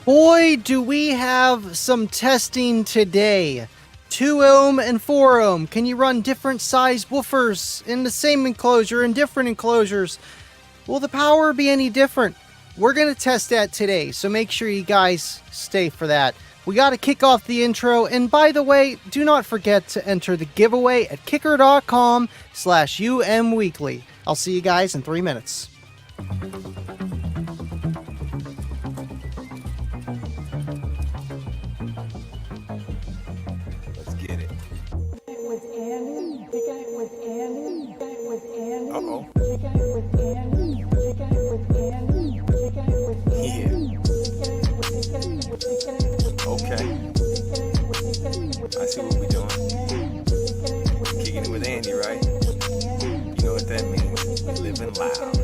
Boy, do we have some testing today. 2 ohm and 4 ohm. Can you run different size woofers in the same enclosure and different enclosures? Will the power be any different? We're going to test that today, so make sure you guys stay for that. We got to kick off the intro, and by the way, do not forget to enter the giveaway at kicker.com/umweekly. I'll see you guys in 3 minutes. Let's get it. With Andy, kicking it with Andy, kicking it with Andy, Uh-oh. kicking it with Andy, kicking it with Andy, kicking it with Andy, Okay. I see what we're doing. Kicking it with Andy, right? You know what that means. Living loud.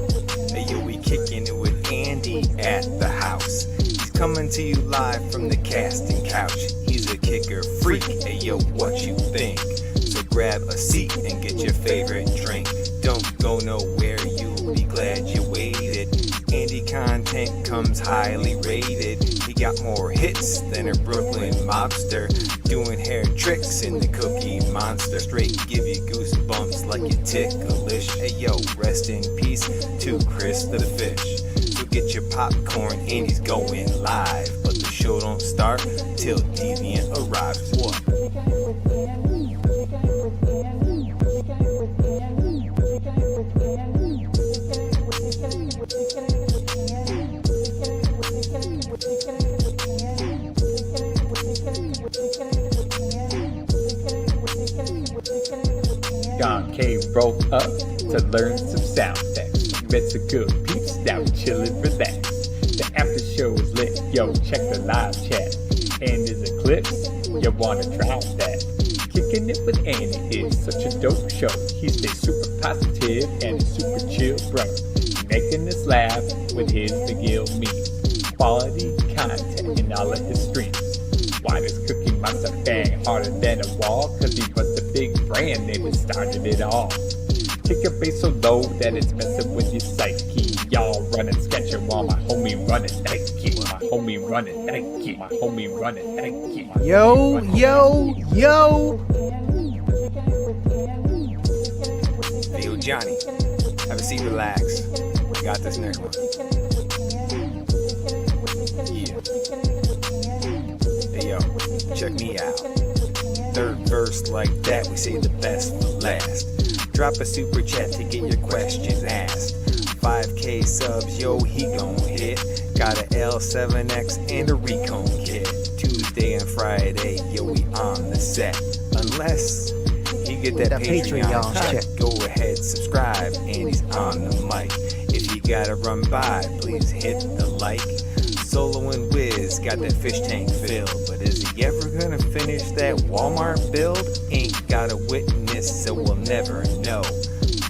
Hey, yo, we kicking it with Andy at the house. He's coming to you live from the casting couch. He's a kicker freak. Hey, yo, what you think? So grab a seat and get your favorite drink. Don't go nowhere, you'll be glad you waited. Andy content comes highly rated. He got more hits than a Brooklyn mobster, doing hair tricks in the Cookie Monster. Straight give you goosebumps like you're ticklish. Hey yo, rest in peace to Chris the Fish. So get your popcorn, Andy's going live, but the show don't start till Deviant arrives. What? John K. rolled up to learn some sound effects. We met some good peeps, now we chillin', relax. The after show is lit, yo, check the live chat. And there's a clip, you wanna try that. Kicking it with Andy is such a dope show. He stays super positive and a super chill bro. Making us laugh with his McGill memes. Quality content in all of his streams. Why does Cookie Monster bang harder than a wall? Cause he was the big brand name that started it all. Kick your bass so low that it's messing with your psyche. Y'all running sketching while my homie running Nike. My homie running Nike. My homie running Nike. Yo, yo, yo. Hey yo, Johnny, have a seat, relax. We got this next one. Yeah. Hey yo, check me out. Third verse like that, we say the best for last. Drop a super chat to get your questions asked. 5K subs, yo, he gon' hit. Got a L7X and a Recon kit. Tuesday and Friday, yo, we on the set. Unless he get that Patreon check. Go ahead, subscribe, and he's on the mic. If you gotta run by, please hit the like. Solo and Wiz got that fish tank filled, but is he ever gonna finish that Walmart build? Ain't got a witness, so we'll never know.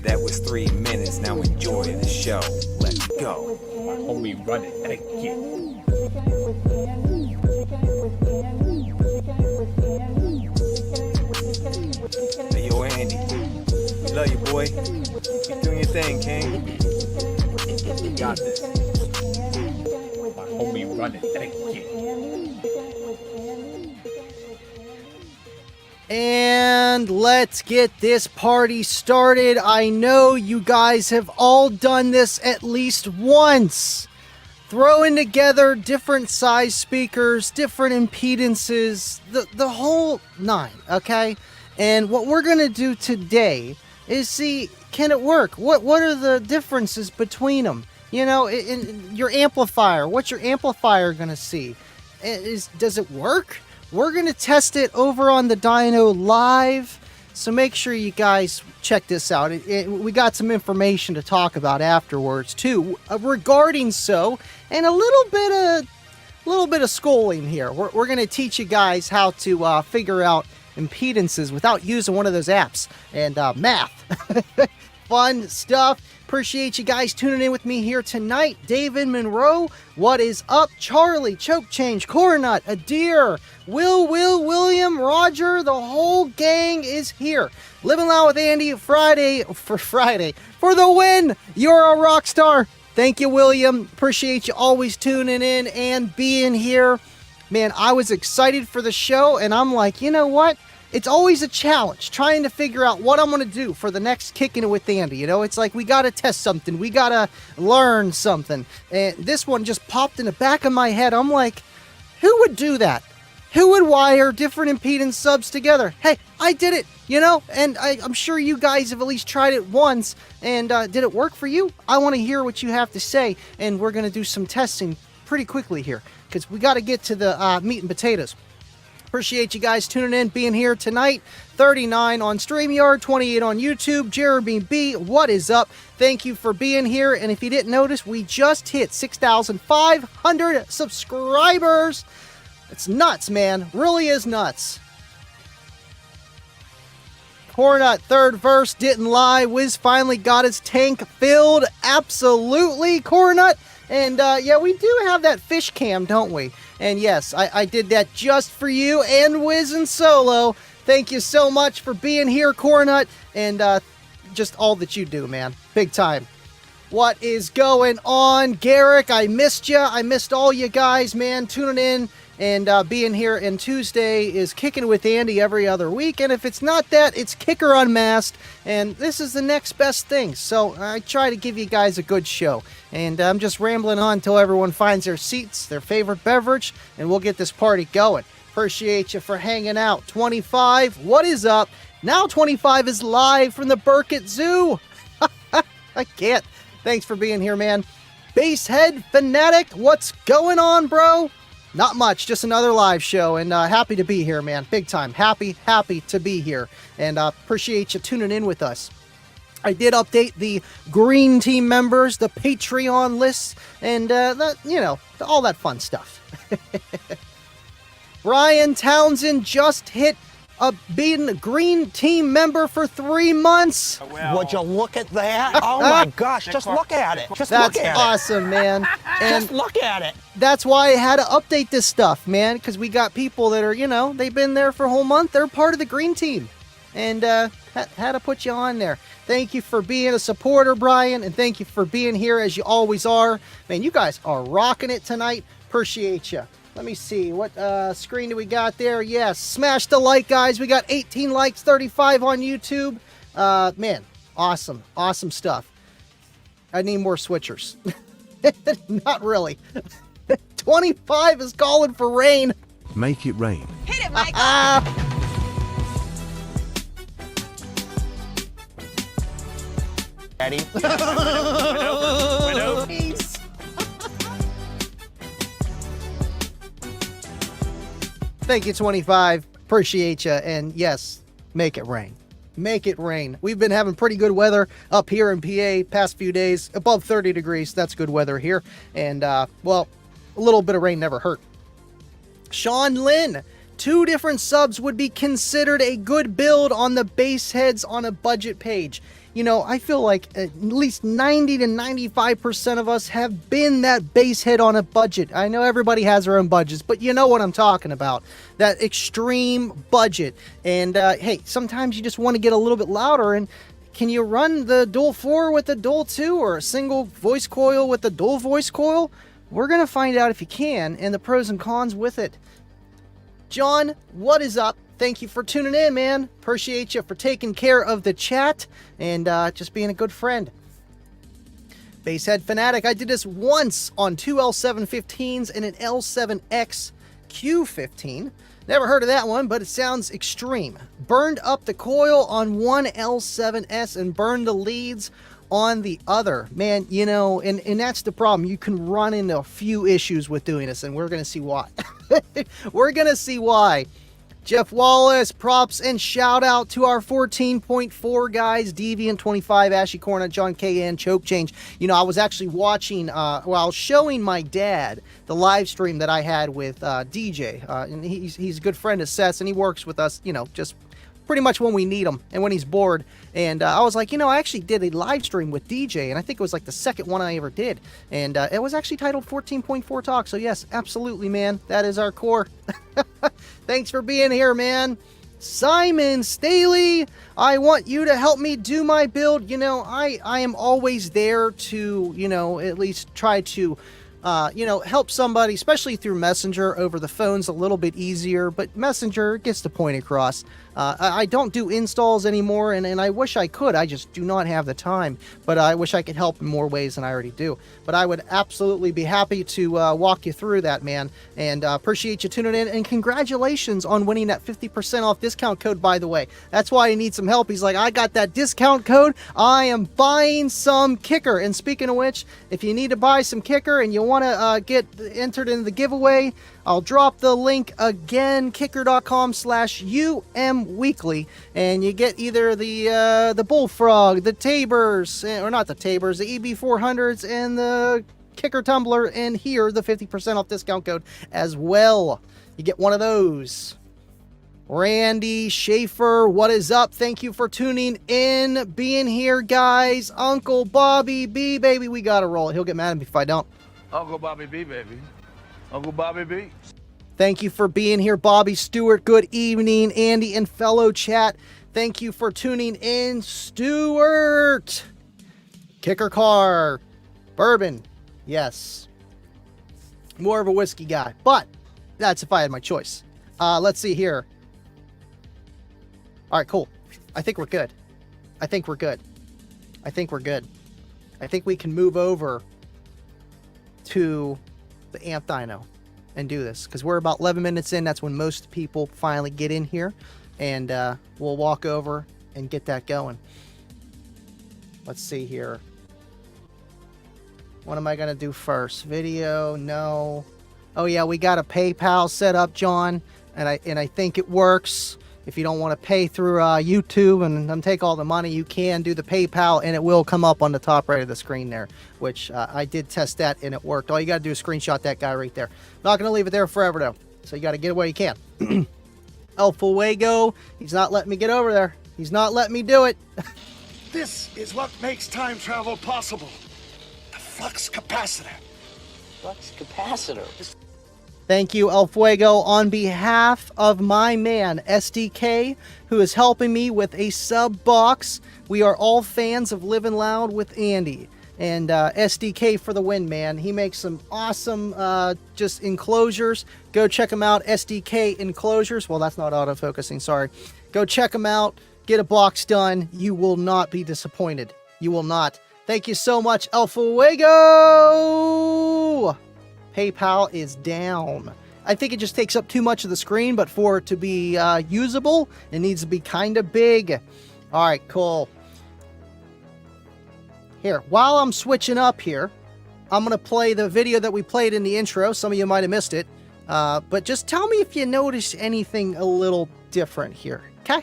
That was 3 minutes, now enjoy the show. Let's go. My homie running Nike. Hey yo, Andy, we love you, boy. Keep doing your thing, King. You got this. Homie running Nike. And let's get this party started. I know you guys have all done this at least once. Throwing together different size speakers, different impedances, the whole nine, okay? And what we're going to do today is see, can it work? What are the differences between them? You know, in your amplifier, what's your amplifier going to see? Does it work? We're going to test it over on the dyno live, so make sure you guys check this out. We got some information to talk about afterwards too, regarding so, and a little bit of schooling here. We're going to teach you guys how to figure out impedances without using one of those apps, and math. Fun stuff. Appreciate you guys tuning in with me here tonight. David Monroe, what is up? Charlie, Choke Change, Coronut, Adair, William, Roger, the whole gang is here. Livin Loud with Andy, Friday for the win. You're a rock star. Thank you, William. Appreciate you always tuning in and being here. Man, I was excited for the show, and I'm like, you know what? It's always a challenge trying to figure out what I'm going to do for the next Kicking It with Andy. You know, it's like we got to test something. We got to learn something. And this one just popped in the back of my head. I'm like, who would do that? Who would wire different impedance subs together? Hey, I did it, you know, and I'm sure you guys have at least tried it once. And did it work for you? I want to hear what you have to say. And we're going to do some testing pretty quickly here because we got to get to the meat and potatoes. Appreciate you guys tuning in, being here tonight. 39 on StreamYard, 28 on YouTube. Jeremy B, what is up? Thank you for being here. And if you didn't notice, we just hit 6,500 subscribers. It's nuts, man. Really is nuts. Cornut, third verse, didn't lie. Wiz finally got his tank filled. Absolutely, Cornut. And yeah, we do have that fish cam, don't we? And yes, I did that just for you and Wiz and Solo. Thank you so much for being here, Cornut, and just all that you do, man. Big time. What is going on, Garrick? I missed you. I missed all you guys, man, tuning in and being here. And Tuesday is Kicking with Andy every other week. And if it's not that, it's Kicker Unmasked. And this is the next best thing. So I try to give you guys a good show. And I'm just rambling on until everyone finds their seats, their favorite beverage, and we'll get this party going. Appreciate you for hanging out. 25, what is up? Now 25 is live from the Burkett Zoo. I can't. Thanks for being here, man. Basshead Fanatic, what's going on, bro? Not much, just another live show, and happy to be here, man. Big time. Happy to be here, and appreciate you tuning in with us. I did update the Green Team members, the Patreon lists, and you know, all that fun stuff. Brian Townsend just hit being a Green Team member for 3 months. Well, would you look at that? Oh my gosh, just look at it. Just That's look at awesome, man. And just look at it. that's why I had to update this stuff, man, because we got people that are, you know, they've been there for a whole month. They're part of the Green Team. And had to put you on there. Thank you for being a supporter, Brian, and thank you for being here as you always are. Man, you guys are rocking it tonight. Appreciate you. Let me see, what screen do we got there? Yes, smash the like, guys. We got 18 likes, 35 on YouTube. Man, awesome stuff. I need more switchers. Not really. 25 is calling for rain. Make it rain. Hit it, Mike. Ready? Peace. Thank you, 25. Appreciate you. And yes, make it rain. Make it rain. We've been having pretty good weather up here in PA past few days. Above 30 degrees. That's good weather here. And, well, a little bit of rain never hurt. Sean Lynn. 2 different subs would be considered a good build on the bass heads on a budget page. You know, I feel like at least 90 to 95% of us have been that bass head on a budget. I know everybody has their own budgets, but you know what I'm talking about. That extreme budget. And hey, sometimes you just want to get a little bit louder. And can you run the dual 4 with the dual 2 or a single voice coil with the dual voice coil? We're going to find out if you can and the pros and cons with it. John, what is up? Thank you for tuning in, man. Appreciate you for taking care of the chat and just being a good friend. Basshead Fanatic, I did this once on 2 L715s and an L7X Q15. Never heard of that one, but it sounds extreme. Burned up the coil on one L7S and burned the leads on the other. Man, you know, and that's the problem. You can run into a few issues with doing this, and we're going to see why. We're going to see why. Jeff Wallace, props and shout out to our 14.4 guys, Deviant 25, Ashy Corner, John KN, Choke Change. You know, I was actually watching, while showing my dad the live stream that I had with DJ. And he's a good friend of Seth's, and he works with us, you know, just pretty much when we need him and when he's bored. And I was like, you know, I actually did a live stream with DJ, and I think it was like the second one I ever did. And it was actually titled 14.4 Talk. So yes, absolutely, man. That is our core. Thanks for being here, man. Simon Staley, I want you to help me do my build. You know, I am always there to, you know, at least try to, you know, help somebody, especially through Messenger. Over the phone's a little bit easier, but Messenger gets the point across. I don't do installs anymore, and I wish I could. I just do not have the time, but I wish I could help in more ways than I already do. But I would absolutely be happy to walk you through that, man, and appreciate you tuning in, and congratulations on winning that 50% off discount code, by the way. That's why I need some help. He's like, I got that discount code. I am buying some Kicker. And speaking of which, if you need to buy some Kicker and you want to get entered in the giveaway, I'll drop the link again, kicker.com/umweekly, and you get either the Bullfrog, the Tabers, or not the Tabers, the EB400s, and the Kicker Tumbler, and here, the 50% off discount code as well. You get one of those. Randy Schaefer, what is up? Thank you for tuning in, being here, guys. Uncle Bobby B, baby, we gotta roll it. He'll get mad at me if I don't. Uncle Bobby B, baby. Uncle Bobby B. Thank you for being here, Bobby Stewart. Good evening, Andy and fellow chat. Thank you for tuning in, Stewart. Kicker car. Bourbon. Yes. More of a whiskey guy, but that's if I had my choice. Let's see here. All right, cool. I think we're good. I think we're good. I think we're good. I think we can move over to the amp dyno and do this, because we're about 11 minutes in. That's when most people finally get in here, and we'll walk over and get that going. Let's see here. What am I gonna do first? Video? No. Oh yeah, we got a PayPal set up, John, and I think it works. If you don't want to pay through YouTube and take all the money, you can do the PayPal, and it will come up on the top right of the screen there, which I did test that, and it worked. All you got to do is screenshot that guy right there. Not going to leave it there forever, though, so you got to get it where you can. LLwA, he's not letting me get over there. He's not letting me do it. This is what makes time travel possible. The flux capacitor. Flux capacitor. Thank you, LLwA, on behalf of my man, SDK, who is helping me with a sub box. We are all fans of Livin Loud with Andy. And SDK for the win, man. He makes some awesome just enclosures. Go check him out, SDK Enclosures. Well, that's not autofocusing, sorry. Go check him out. Get a box done. You will not be disappointed. You will not. Thank you so much, LLwA. PayPal is down. I think it just takes up too much of the screen, but for it to be usable, it needs to be kind of big. All right, cool. Here, while I'm switching up here, I'm going to play the video that we played in the intro. Some of you might have missed it. But just tell me if you notice anything a little different here, okay?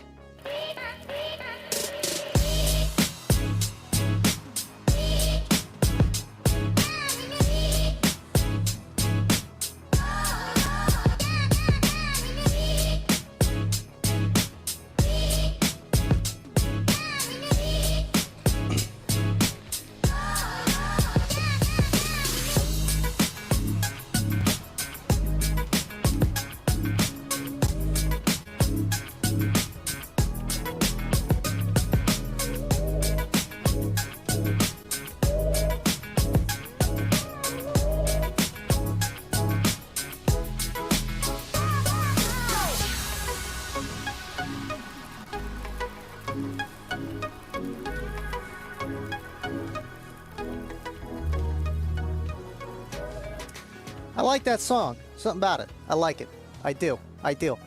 I like that song. Something about it. I like it. I do. I do.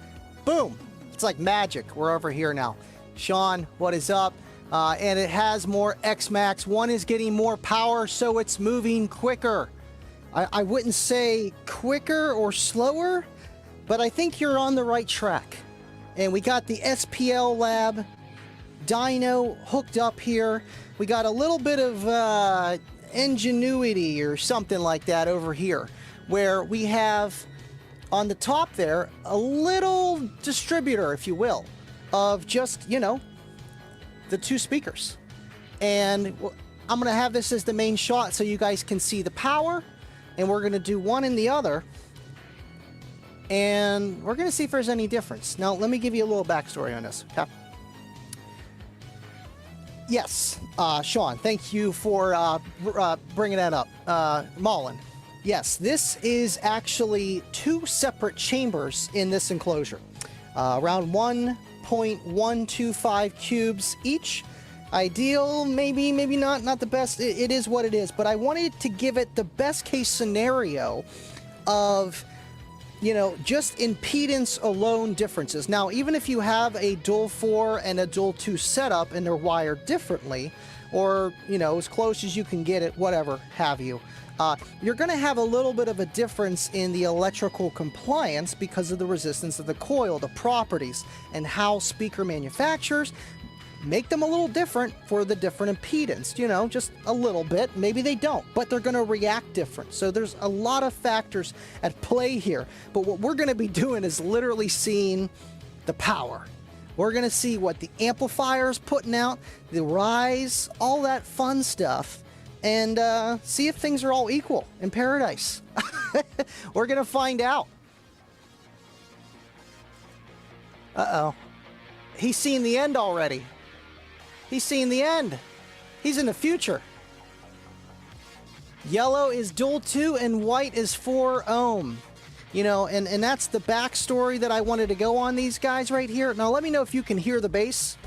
Boom! It's like magic. We're over here now. Sean, what is up? And it has more X-Max. One is getting more power, so it's moving quicker. I wouldn't say quicker or slower, but I think you're on the right track. And we got the SPL LAB dyno hooked up here. We got a little bit of ingenuity or something like that over here, where we have on the top there a little distributor, if you will, of just, you know, the two speakers. And I'm going to have this as the main shot so you guys can see the power, and we're going to do one in the other. and we're going to see if there's any difference. Now, let me give you a little backstory on this. Okay? Yes, Sean, thank you for bringing that up. Mullen, yes, this is actually 2 separate chambers in this enclosure. Around 1.125 cubes each. Ideal, maybe not the best. It is what it is, but I wanted to give it the best case scenario of, you know, just impedance alone differences. Now, even if you have a dual 4 and a dual 2 setup and they're wired differently, or, you know, as close as you can get it, whatever have you, you're going to have a little bit of a difference in the electrical compliance because of the resistance of the coil, the properties, and how speaker manufacturers make them a little different for the different impedance, you know, just a little bit. Maybe they don't, but they're going to react different. So there's a lot of factors at play here. But what we're going to be doing is literally seeing the power. We're going to see what the amplifier is putting out, the rise, all that fun stuff, and see if things are all equal in paradise. We're going to find out. Uh-oh. He's seen the end already. He's seen the end. He's in the future. Yellow is dual 2 and white is 4 ohm. You know, and that's the backstory that I wanted to go on these guys right here. Now, let me know if you can hear the bass.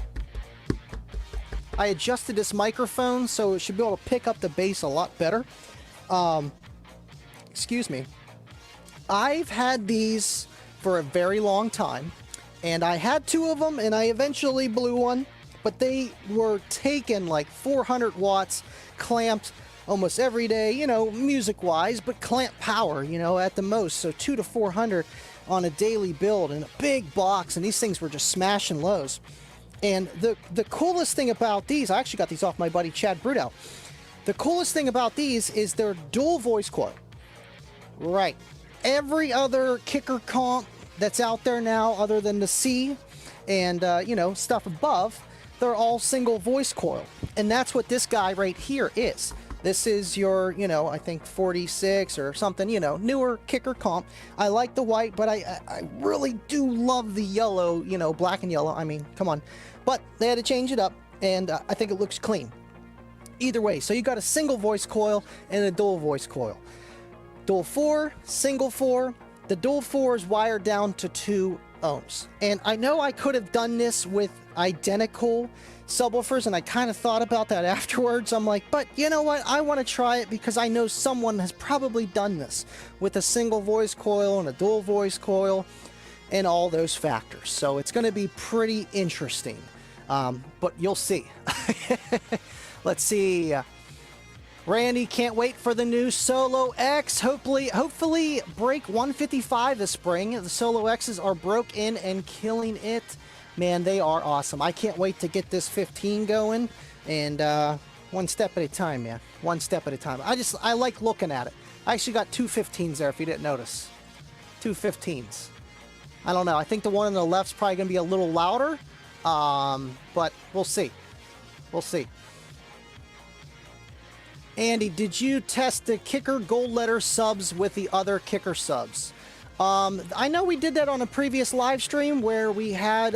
I adjusted this microphone, so it should be able to pick up the bass a lot better. Excuse me. I've had these for a very long time, and I had 2 of them, and I eventually blew one. But they were taken like 400 watts, clamped almost every day, you know, music-wise, but clamp power, you know, at the most. So 2 to 400 on a daily build in a big box, and these things were just smashing lows. And the coolest thing about these, I actually got these off my buddy Chad Brudow. The coolest thing about these is their dual voice coil. Right. Every other kicker comp that's out there now, other than the C and, you know, stuff above, they're all single voice coil. And that's what this guy right here is. This is your, you know, I think 46 or something, you know, newer kicker comp. I like the white, but I really do love the yellow, you know, black and yellow. I mean, come on. But they had to change it up, and I think it looks clean. Either way, so you got a single voice coil and a dual voice coil. Dual 4, single 4. The dual 4 is wired down to 2 ohms. And I know I could have done this with identical subwoofers, and I kind of thought about that afterwards. I'm like, but you know what? I want to try it because I know someone has probably done this with a single voice coil and a dual voice coil and all those factors. So it's going to be pretty interesting. But you'll see. Let's see. Randy, can't wait for the new Solo X. Hopefully break 155 this spring. The Solo X's are broke in and killing it. Man, they are awesome. I can't wait to get this 15 going. And one step at a time, man. One step at a time. I like looking at it. I actually got 2 15s there, if you didn't notice. 2 15s. I don't know. I think the one on the left's probably going to be a little louder. But we'll see. We'll see. Andy, did you test the kicker gold letter subs with the other kicker subs? I know we did that on a previous live stream where we had,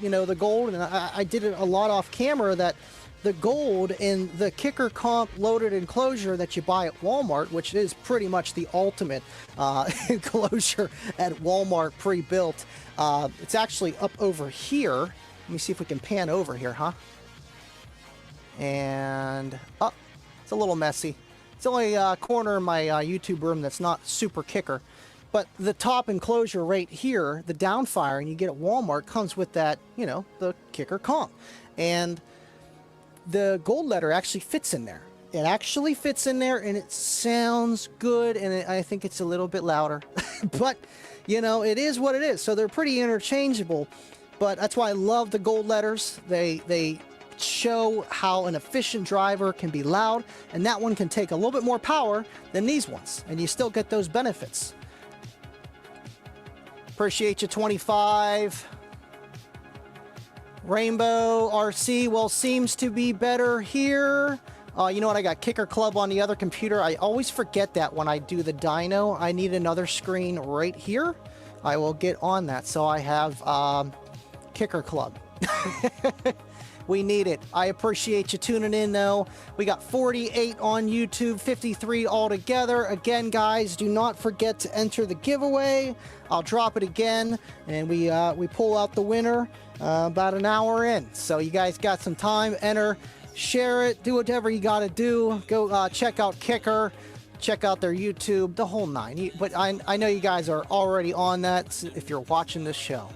you know, the gold, and I did it a lot off camera, that the gold in the kicker comp loaded enclosure that you buy at Walmart, which is pretty much the ultimate enclosure at Walmart pre-built. It's actually up over here. Let me see if we can pan over here, huh? And up. It's a little messy. It's the only corner of my YouTube room that's not super kicker. But the top enclosure right here, the downfire, and you get at Walmart, comes with that, you know, the kicker comp. And the gold letter actually fits in there. It actually fits in there, and it sounds good, and I think it's a little bit louder. But, you know, it is what it is. So they're pretty interchangeable. But that's why I love the gold letters. They show how an efficient driver can be loud, and that one can take a little bit more power than these ones, and you still get those benefits. Appreciate you, 25. Rainbow RC, well, seems to be better here. You know what? I got Kicker Club on the other computer. I always forget that when I do the dyno. I need another screen right here. I will get on that. So I have Kicker Club. We need it. I appreciate you tuning in, though. We got 48 on YouTube, 53 altogether. Again, guys, do not forget to enter the giveaway. I'll drop it again, and we pull out the winner about an hour in. So you guys got some time. Enter, share it, do whatever you got to do. Go check out Kicker. Check out their YouTube, the whole nine. But I know you guys are already on that if you're watching this show.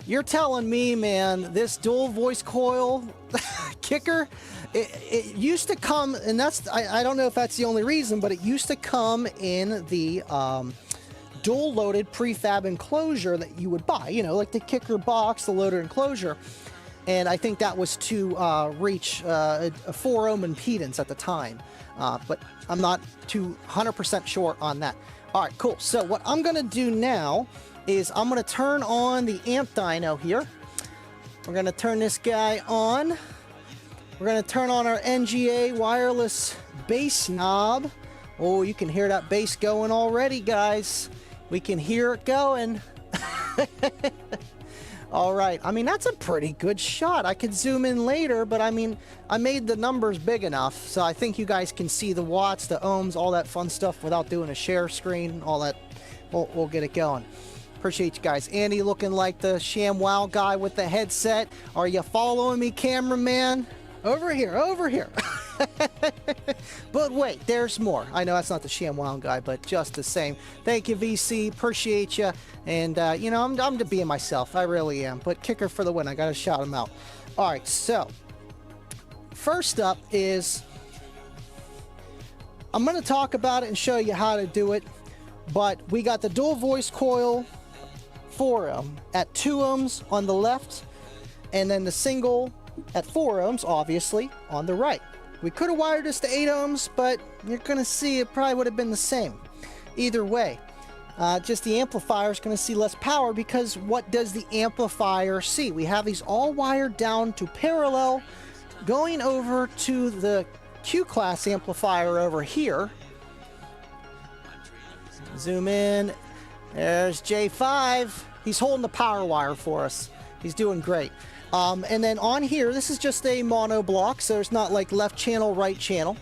You're telling me, man, this dual voice coil Kicker, it used to come, and I don't know if that's the only reason, but it used to come in the dual loaded prefab enclosure that you would buy, you know, like the Kicker box, the loader enclosure. And I think that was to reach a 4 ohm impedance at the time. But I'm not 100% sure on that. All right, cool. So what I'm going to do now is I'm going to turn on the amp dyno here. We're going to turn this guy on. We're going to turn on our NGA wireless bass knob. Oh, you can hear that bass going already, guys. We can hear it going. All right. I mean, that's a pretty good shot. I could zoom in later, but I mean, I made the numbers big enough, so I think you guys can see the watts, the ohms, all that fun stuff without doing a share screen, all that. We'll get it going. Appreciate you guys. Andy looking like the ShamWow guy with the headset. Are you following me, cameraman? Over here, over here. But wait, there's more. I know that's not the ShamWow guy, but just the same. Thank you, VC. Appreciate you. And, you know, I'm to being myself. I really am. But Kicker for the win. I got to shout him out. All right, so first up is I'm going to talk about it and show you how to do it. But we got the dual voice coil 4 ohm at 2 ohms on the left, and then the single at 4 ohms, obviously, on the right. We could have wired this to 8 ohms, but you're going to see it probably would have been the same. Either way, just the amplifier is going to see less power because what does the amplifier see? We have these all wired down to parallel, going over to the Q-class amplifier over here. Zoom in. There's J5. He's holding the power wire for us. He's doing great. And then on here, this is just a mono block, so it's not like left channel, right channel.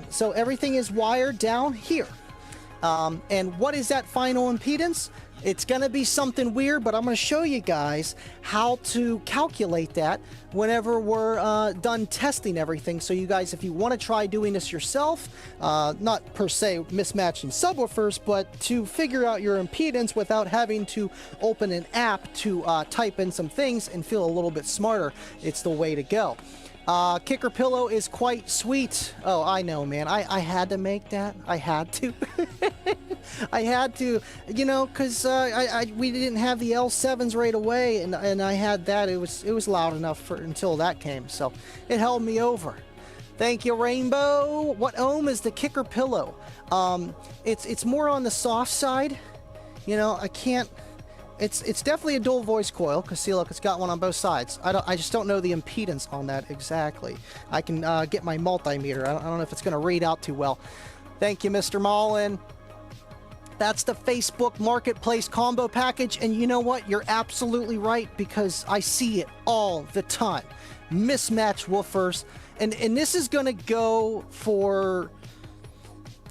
So everything is wired down here. And what is that final impedance? It's going to be something weird, but I'm going to show you guys how to calculate that whenever we're done testing everything. So you guys, if you want to try doing this yourself, not per se mismatching subwoofers, but to figure out your impedance without having to open an app to type in some things and feel a little bit smarter, it's the way to go. Kicker pillow is quite sweet. Oh, I know, man. I had to make that. I had to. I had to, you know, because we didn't have the L7s right away, and I had that. It was loud enough until that came, so it held me over. Thank you, Rainbow. What ohm is the Kicker pillow? It's more on the soft side. You know, I can't. It's definitely a dual voice coil, because see, look, it's got one on both sides. I just don't know the impedance on that exactly. I can get my multimeter. I don't know if it's going to read out too well. Thank you, Mr. Mullen. That's the Facebook Marketplace combo package, and you know what? You're absolutely right, because I see it all the time. Mismatched woofers, and this is going to go for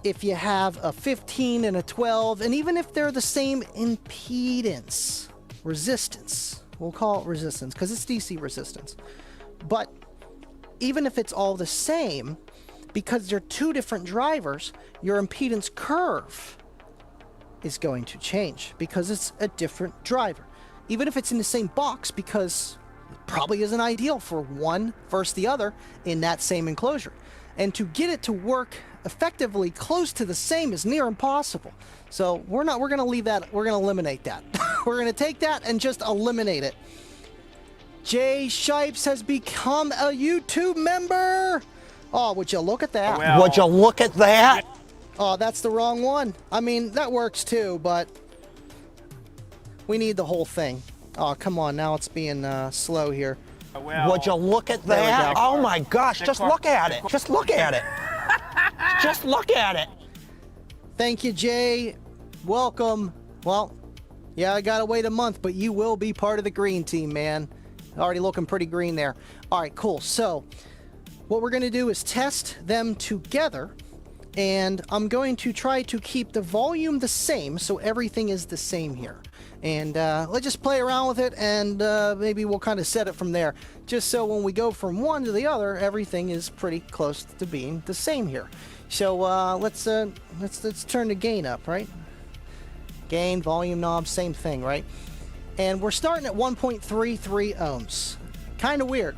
if you have a 15 and a 12, and even if they're the same impedance, resistance, we'll call it resistance because it's DC resistance. But even if it's all the same, because they're two different drivers, your impedance curve is going to change because it's a different driver. Even if it's in the same box, because it probably isn't ideal for one versus the other in that same enclosure. And to get it to work effectively close to the same is near impossible. So we're going to leave that. We're going to eliminate that. We're going to take that and just eliminate it. Jay Shipes has become a YouTube member. Oh, would you look at that? Well, would you look at that? Oh, that's the wrong one. I mean, that works too, but we need the whole thing. Oh, come on. Now it's being slow here. Well, would you look at that? Oh my gosh, just look at it. Just look at it. Just look at it. Thank you, Jay. Welcome. Well, yeah, I gotta wait a month, but you will be part of the green team, man. Already looking pretty green there. All right, cool. So what we're gonna do is test them together, and I'm going to try to keep the volume the same, so everything is the same here. And let's just play around with it, and maybe we'll kind of set it from there, just so when we go from one to the other, everything is pretty close to being the same here. So let's turn the gain up, right? Gain, volume knob, same thing, right? And we're starting at 1.33 ohms. Kind of weird.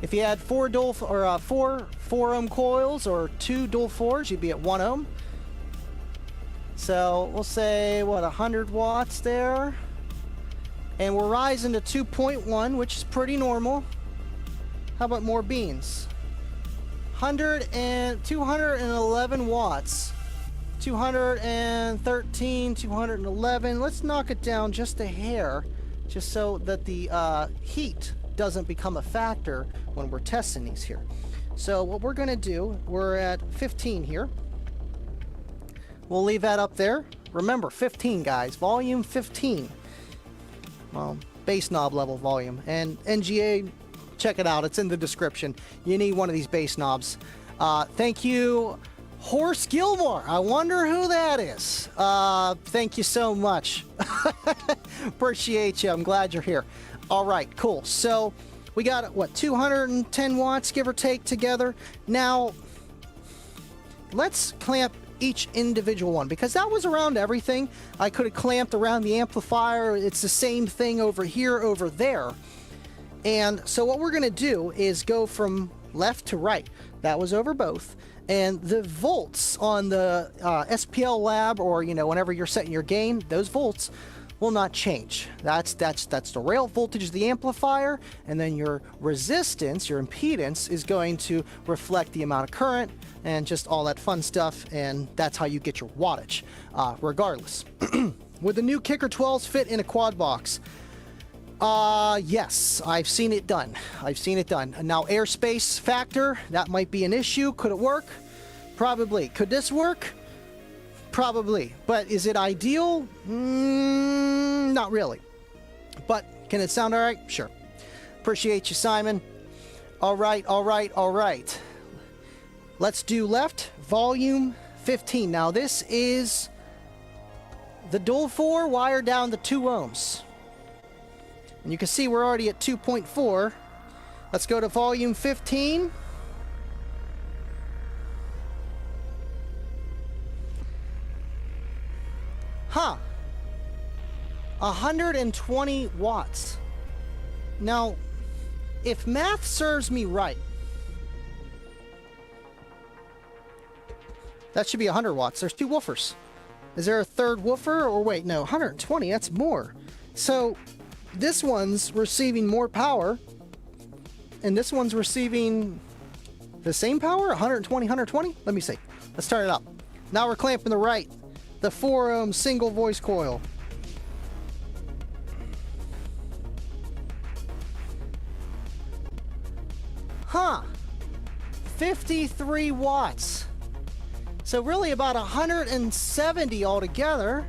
If you had four ohm coils or 2 dual 4s, you'd be at 1 ohm. So we'll say, what, 100 watts there. And we're rising to 2.1, which is pretty normal. How about more beans? 211 watts. 213, 211. Let's knock it down just a hair, just so that the heat doesn't become a factor when we're testing these here. So what we're going to do, we're at 15 here. We'll leave that up there. Remember, 15, guys. Volume 15. Well, bass knob level volume. And NGA, check it out. It's in the description. You need one of these bass knobs. Thank you, Horse Gilmore. I wonder who that is. Thank you so much. Appreciate you. I'm glad you're here. All right, cool. So we got, what, 210 watts, give or take, together. Now, let's clamp each individual one, because that was around everything. I could have clamped around the amplifier. It's the same thing over here, over there. And so what we're going to do is go from left to right. That was over both. And the volts on the SPL LAB, or, you know, whenever you're setting your gain, those volts will not change. That's the rail voltage of the amplifier, and then your resistance, your impedance, is going to reflect the amount of current and just all that fun stuff, and that's how you get your wattage, regardless. Would the new Kicker 12s fit in a quad box? Yes, I've seen it done. I've seen it done. Now, airspace factor, that might be an issue. Could it work? Probably. Could this work? Probably. But is it ideal? Not really. But can it sound all right? Sure. Appreciate you, Simon. All right, all right, all right. Let's do left, volume 15. Now, this is the dual 4 wired down to 2 ohms. And you can see we're already at 2.4. Let's go to volume 15. Huh. 120 watts. Now, if math serves me right, that should be 100 watts. There's 2 woofers. Is there a third woofer? Or wait, no, 120, that's more. So this one's receiving more power, and this one's receiving the same power, 120, 120? Let me see. Let's start it up. Now we're clamping the right, the 4 ohm single voice coil. Huh. 53 watts. So really about 170 altogether.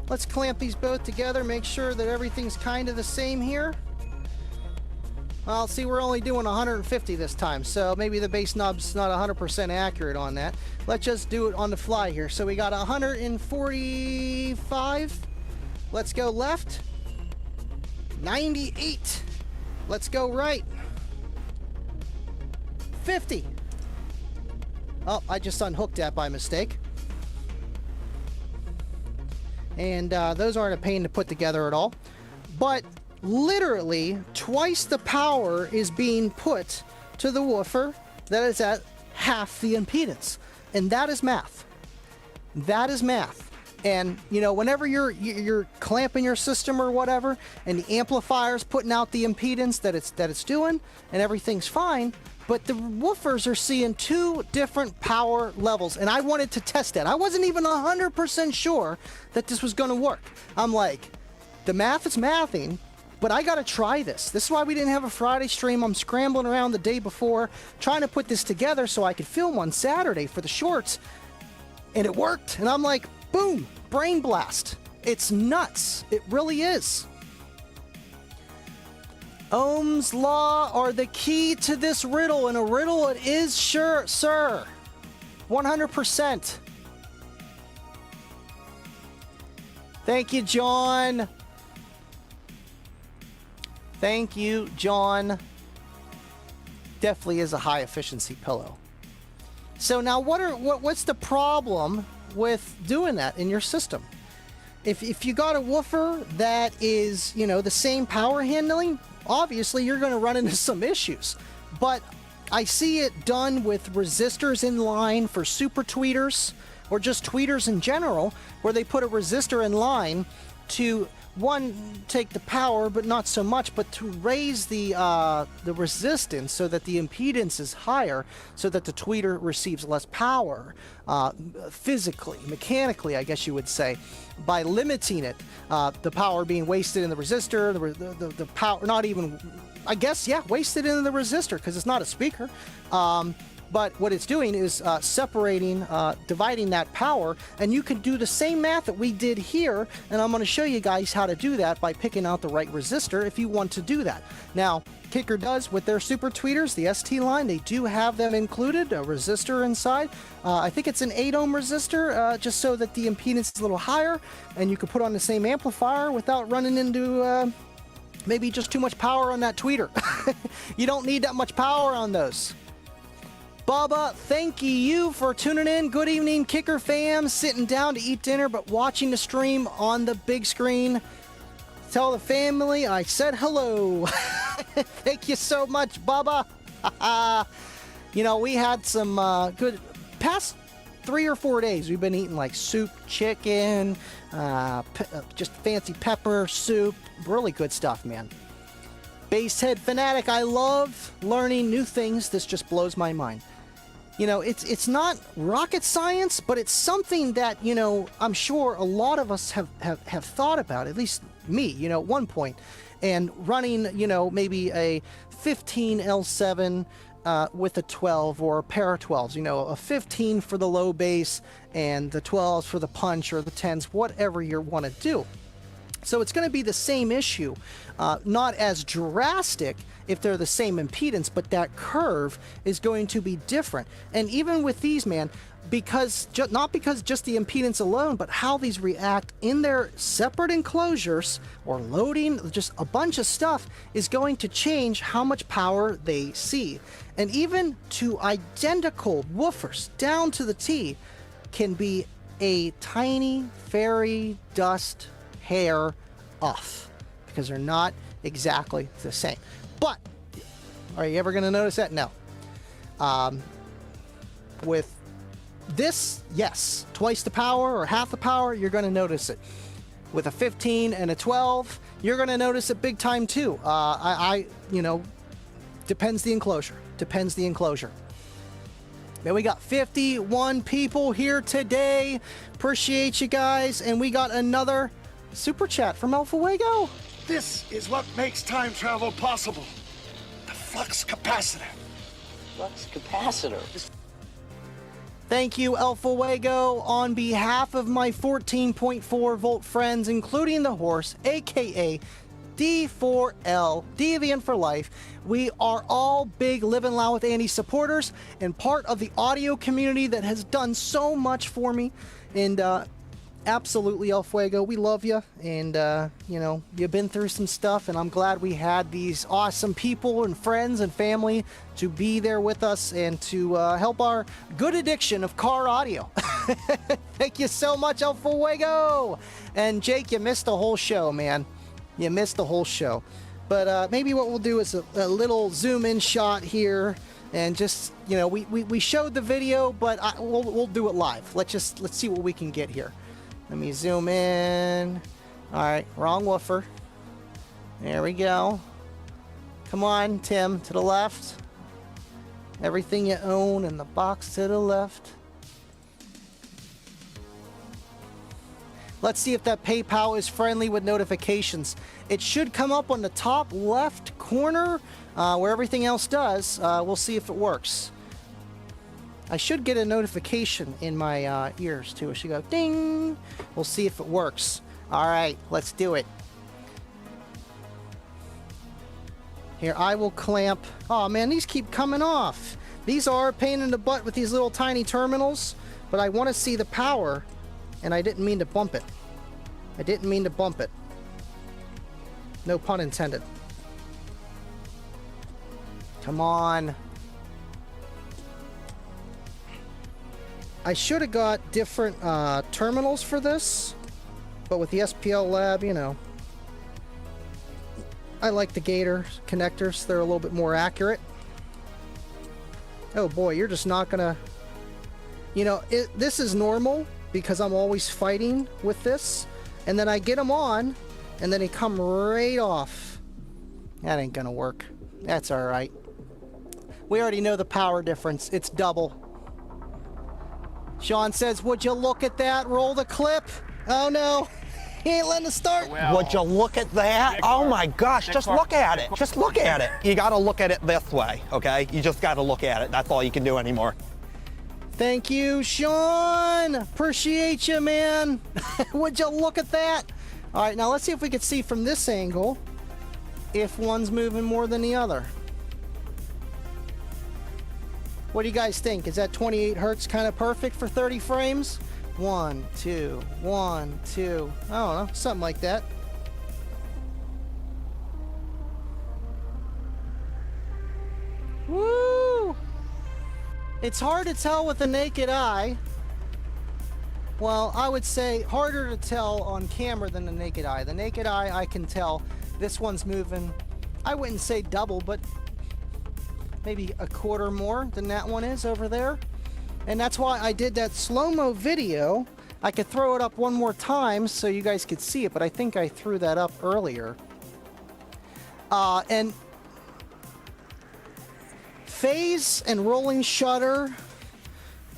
Let's clamp these both together, make sure that everything's kind of the same here. Well, see, we're only doing 150 this time, so maybe the bass knob's not 100% accurate on that. Let's just do it on the fly here. So we got 145. Let's go left. 98. Let's go right. 50. Oh, I just unhooked that by mistake. And those aren't a pain to put together at all. But literally twice the power is being put to the woofer that is at half the impedance. And that is math. That is math. And, you know, whenever you're clamping your system or whatever, and the amplifier's putting out the impedance that it's doing, and everything's fine, but the woofers are seeing 2 different power levels, and I wanted to test that. I wasn't even 100% sure that this was going to work. I'm like, the math is mathing, but I got to try this. This is why we didn't have a Friday stream. I'm scrambling around the day before, trying to put this together so I could film on Saturday for the shorts, and it worked. And I'm like, boom, brain blast. It's nuts. It really is. Ohm's law are the key to this riddle, and a riddle it is, sure, sir. 100%. Thank you, John. Thank you, John. Definitely is a high efficiency pillow. So now what's the problem with doing that in your system? If you got a woofer that is, you know, the same power handling, obviously you're going to run into some issues. But I see it done with resistors in line for super tweeters, or just tweeters in general, where they put a resistor in line to, one, take the power, but not so much, but to raise the resistance so that the impedance is higher, so that the tweeter receives less power, physically, mechanically, I guess you would say, by limiting it, the power being wasted in the resistor, the power, not even, I guess, yeah, wasted in the resistor, because it's not a speaker. But what it's doing is separating, dividing that power, and you can do the same math that we did here, and I'm going to show you guys how to do that by picking out the right resistor if you want to do that. Now, Kicker does with their super tweeters, the ST line, they do have them included, a resistor inside. I think it's an 8 ohm resistor, just so that the impedance is a little higher, and you can put on the same amplifier without running into maybe just too much power on that tweeter. You don't need that much power on those. Bubba, thank you for tuning in. Good evening, Kicker fam. Sitting down to eat dinner, but watching the stream on the big screen. Tell the family I said hello. Thank you so much, Bubba. You know, we had some good past 3 or 4 days. We've been eating like soup, chicken, just fancy pepper soup. Really good stuff, man. Basshead Fanatic, I love learning new things. This just blows my mind. You know, it's not rocket science, but it's something that, you know, I'm sure a lot of us have thought about, at least me, you know, at one point. And running, you know, maybe a 15 L7 with a 12 or a pair of 12s, you know, a 15 for the low bass and the 12s for the punch or the 10s, whatever you want to do. So it's going to be the same issue, not as drastic if they're the same impedance, but that curve is going to be different. And even with these, man, because not because just the impedance alone, but how these react in their separate enclosures or loading, just a bunch of stuff is going to change how much power they see. And even to identical woofers down to the T can be a tiny fairy dust hair off, because they're not exactly the same. But are you ever going to notice that? No. With this, yes, twice the power or half the power, you're going to notice it. With a 15 and a 12, you're going to notice it big time too. You know, depends the enclosure. Depends the enclosure. Man, we got 51 people here today. Appreciate you guys. And we got another super chat from LLwA. This is what makes time travel possible. The flux capacitor. Flux capacitor. Thank you, LLwA, on behalf of my 14.4 volt friends, including the horse, aka D4L, Deviant for Life. We are all big Livin Loud with Andy supporters and part of the audio community that has done so much for me. And absolutely, LLwA, we love you. And, you know, you've been through some stuff, and I'm glad we had these awesome people and friends and family to be there with us and to help our good addiction of car audio. Thank you so much, LLwA. And Jake, you missed the whole show, man. You missed the whole show. But maybe what we'll do is a little zoom in shot here, and just, you know, we showed the video, but we'll do it live. Let's see what we can get here. Let me zoom in. All right, wrong woofer. There we go. Come on, Tim, to the left. Everything you own in the box to the left. Let's see if that PayPal is friendly with notifications. It should come up on the top left corner where everything else does. We'll see if it works. I should get a notification in my ears too. It should go ding. We'll see if it works. All right, let's do it. Here, I will clamp. Oh man, these keep coming off. These are a pain in the butt with these little tiny terminals, but I want to see the power, and I didn't mean to bump it. I didn't mean to bump it. No pun intended. Come on. I should have got different terminals for this, but with the SPL LAB, you know, I like the Gator connectors. They're a little bit more accurate. Oh boy, you're just not gonna... You know, this is normal because I'm always fighting with this, and then I get them on, and then they come right off. That ain't gonna work. That's alright. We already know the power difference. It's double. Sean says, would you look at that? Roll the clip. Oh no. He ain't letting us start. Would you look at that? Oh my gosh, just look at it. Just look at it. You gotta look at it this way, okay? You just gotta look at it. That's all you can do anymore. Thank you, Sean. Appreciate you, man. Would you look at that? All right, now let's see if we can see from this angle if one's moving more than the other. What do you guys think? Is that 28 hertz kind of perfect for 30 frames? 1, 2, 1, 2. I don't know, something like that. Woo! It's hard to tell with the naked eye. Well, I would say harder to tell on camera than the naked eye. The naked eye, I can tell this one's moving. I wouldn't say double, but maybe a quarter more than that one is over there. And that's why I did that slow-mo video. I could throw it up one more time so you guys could see it, but I think I threw that up earlier. And phase and rolling shutter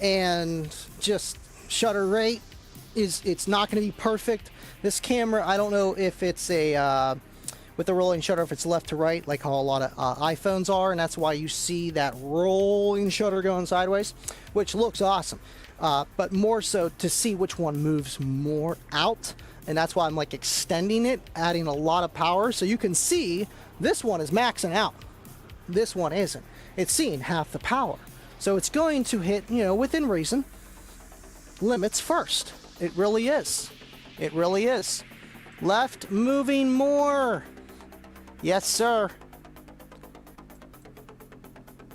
and just shutter rate it's not going to be perfect. This camera, I don't know if it's a with the rolling shutter, if it's left to right, like how a lot of iPhones are, and that's why you see that rolling shutter going sideways, which looks awesome. But more so to see which one moves more out, and that's why I'm like extending it, adding a lot of power, so you can see this one is maxing out. This one isn't. It's seeing half the power. So it's going to hit, you know, within reason, limits first. It really is. It really is. Left, moving more. Yes, sir.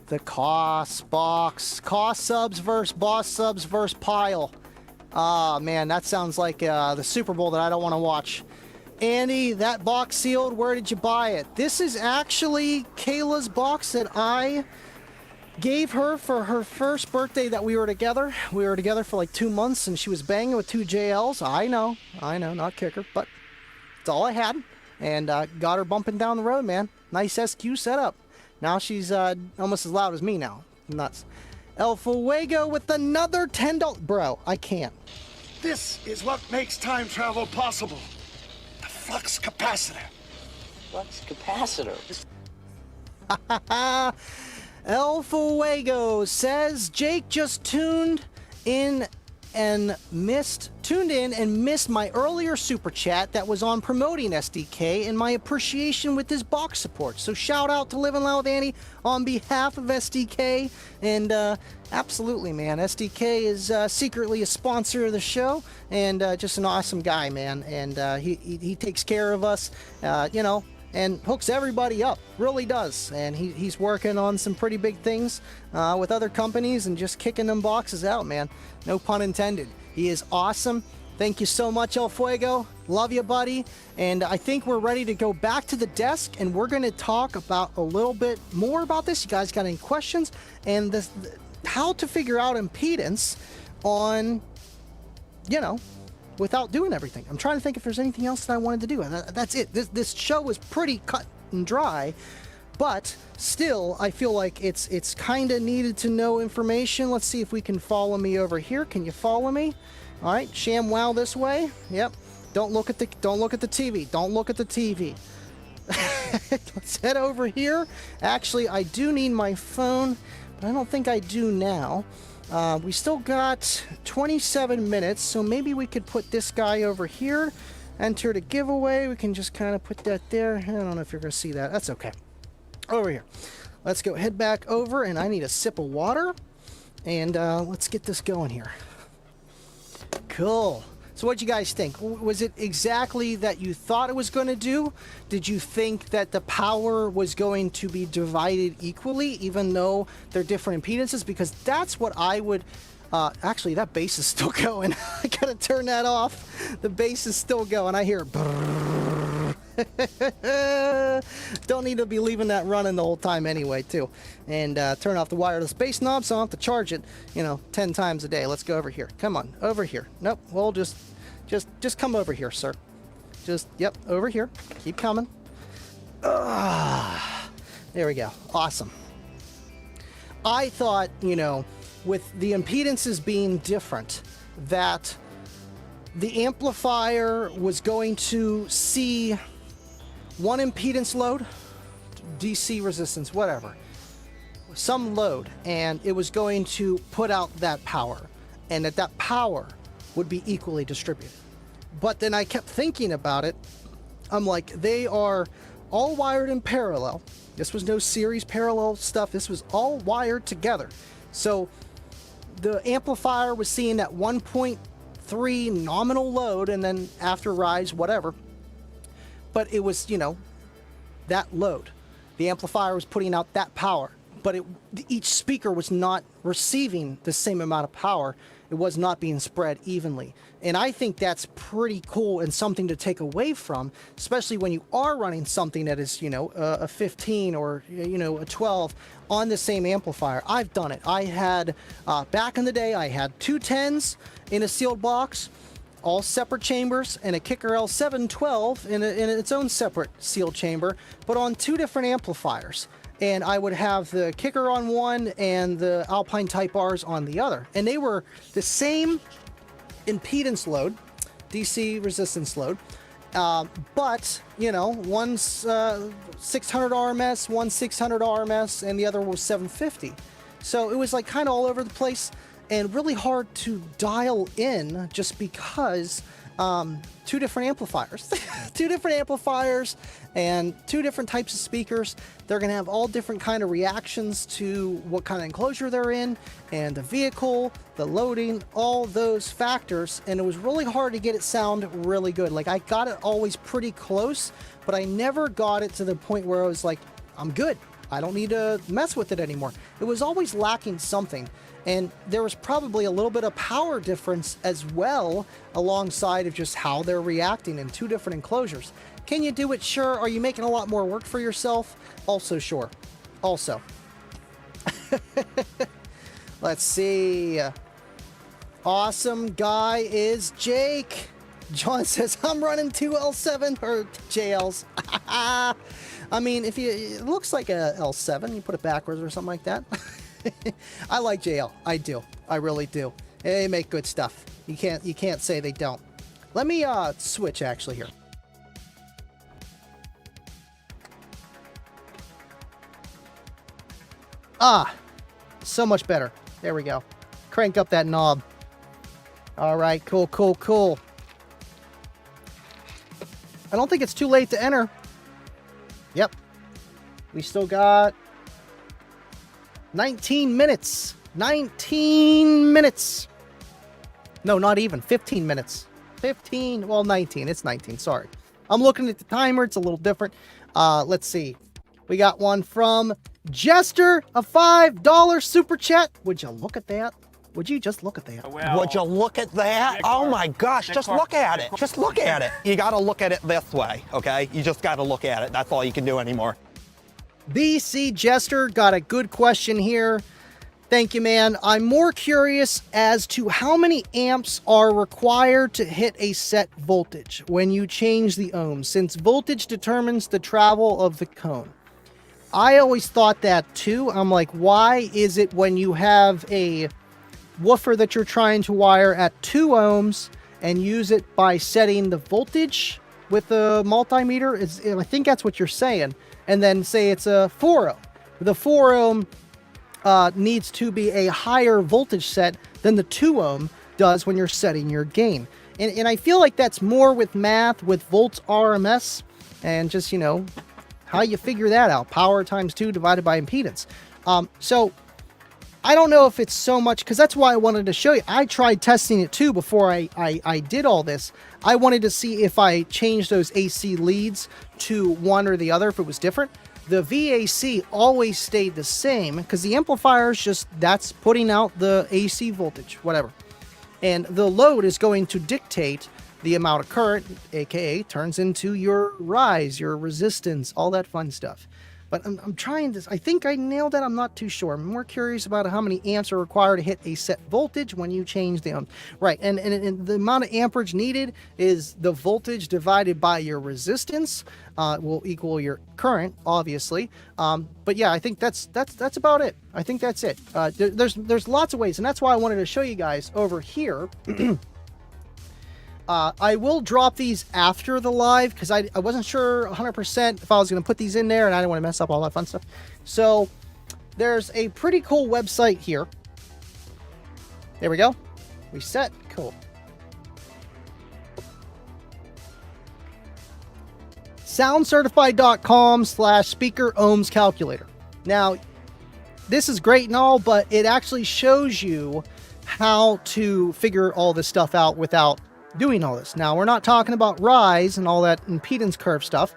The cost box. Cost subs versus boss subs versus pile. Ah, man, that sounds like the Super Bowl that I don't want to watch. Andy, that box sealed, where did you buy it? This is actually Kayla's box that I gave her for her first birthday that we were together. We were together for like 2 months, and she was banging with 2 JLs. I know, not kicker, but it's all I had. And got her bumping down the road, man. Nice SQ setup. Now she's almost as loud as me now. Nuts. LLwA with another $10. Bro, I can't. This is what makes time travel possible. The flux capacitor. Flux capacitor. LLwA says Jake just tuned in and missed my earlier super chat that was on promoting SDK and my appreciation with his box support. So shout out to Livin Loud Andy on behalf of SDK, and absolutely, man, SDK is secretly a sponsor of the show, and just an awesome guy, man, and he takes care of us, you know, and hooks everybody up, really does. And he's working on some pretty big things with other companies and just kicking them boxes out, man. No pun intended. He is awesome. Thank you so much, LLwA. Love you, buddy. And I think we're ready to go back to the desk, and we're going to talk about a little bit more about this. You guys got any questions? And how to figure out impedance on, you know, without doing everything. I'm trying to think if there's anything else that I wanted to do. That's it. This show was pretty cut and dry, but still, I feel like it's kind of needed to know information. Let's see if we can follow me over here. Can you follow me? All right, sham wow this way. Yep. Don't look at the TV. Don't look at the TV. Let's head over here. Actually, I do need my phone, but I don't think I do now. We still got 27 minutes, so maybe we could put this guy over here. Enter the giveaway. We can just kind of put that there. I don't know if you're going to see that. That's okay. Over here. Let's go head back over, and I need a sip of water. And let's get this going here. Cool. So what'd you guys think? Was it exactly that you thought it was going to do? Did you think that the power was going to be divided equally, even though they're different impedances? Because that's what I would... actually, that bass is still going. I gotta turn that off. The bass is still going. I hear... Don't need to be leaving that running the whole time anyway, too. And turn off the wireless bass knob so I don't have to charge it, 10 times a day. Let's go over here. Come on, over here. Nope, we'll just come over here, sir. Yep, over here. Keep coming. There we go. Awesome. I thought, with the impedances being different, that the amplifier was going to see one impedance load, DC resistance, whatever, some load, and it was going to put out that power, and that power would be equally distributed. But then I kept thinking about it. I'm like, they are all wired in parallel. This was no series parallel stuff. This was all wired together. So the amplifier was seeing that 1.3 nominal load, and then after rise, whatever. But it was, that load. The amplifier was putting out that power. But each speaker was not receiving the same amount of power. It was not being spread evenly. And I think that's pretty cool and something to take away from, especially when you are running something that is, a 15 or, a 12 on the same amplifier. I've done it. I had, back in the day, I had 2 10s in a sealed box, all separate chambers, and a Kicker L712 in its own separate sealed chamber, but on 2 different amplifiers. And I would have the Kicker on one and the Alpine Type Rs on the other. And they were the same impedance load, DC resistance load, but, one's 600 RMS, one's 600 RMS, and the other was 750. So it was like kind of all over the place and really hard to dial in just because 2 different amplifiers. 2 different amplifiers and 2 different types of speakers. They're going to have all different kind of reactions to what kind of enclosure they're in, and the vehicle, the loading, all those factors. And it was really hard to get it sound really good. Like, I got it always pretty close, but I never got it to the point where I was like, I'm good. I don't need to mess with it anymore. It was always lacking something. And there was probably a little bit of power difference as well, alongside of just how they're reacting in 2 different enclosures. Can you do it? Sure. Are you making a lot more work for yourself? Also, sure. Also. Let's see. Awesome guy is Jake. John says, I'm running 2 L7 or JLs. I mean, it looks like a L7, you put it backwards or something like that. I like JL. I do. I really do. They make good stuff. You can't say they don't. Let me switch actually here. So much better. There we go. Crank up that knob. All right, cool. I don't think it's too late to enter. Yep. We still got 19 minutes. 19 minutes. No, not even. 15 minutes. 15. Well, 19. It's 19. Sorry. I'm looking at the timer. It's a little different. Let's see. We got one from Jester, a $5 super chat. Would you look at that? Would you just look at that? Well, would you look at that? Oh my gosh, just look at it. Just look at it. You gotta look at it this way, okay? You just gotta look at it. That's all you can do anymore. BC Jester got a good question here. Thank you, man. I'm more curious as to how many amps are required to hit a set voltage when you change the ohms, since voltage determines the travel of the cone. I always thought that too. I'm like, why is it when you have a woofer that you're trying to wire at 2 ohms and use it by setting the voltage with the multimeter? I think that's what you're saying. And then say it's a 4 ohm. The 4 ohm needs to be a higher voltage set than the 2 ohm does when you're setting your gain. And I feel like that's more with math, with volts RMS, and just, you know, how you figure that out. Power times 2 divided by impedance. So I don't know if it's so much, because that's why I wanted to show you. I tried testing it too before I did all this. I wanted to see if I changed those AC leads to one or the other, if it was different. The VAC always stayed the same, because the amplifier is just, that's putting out the AC voltage, whatever. And the load is going to dictate the amount of current, aka turns into your rise, your resistance, all that fun stuff. But I'm trying this. I think I nailed it. I'm not too sure. I'm more curious about how many amps are required to hit a set voltage when you change the right. And the amount of amperage needed is the voltage divided by your resistance will equal your current, obviously. But yeah, I think that's about it. I think that's it. There's lots of ways, and that's why I wanted to show you guys over here. I will drop these after the live, because I wasn't sure 100% if I was going to put these in there, and I didn't want to mess up all that fun stuff. So there's a pretty cool website here. There we go. Reset. Cool. soundcertified.com/speaker ohms calculator. Now, this is great and all, but it actually shows you how to figure all this stuff out without doing all this. Now, we're not talking about rise and all that impedance curve stuff,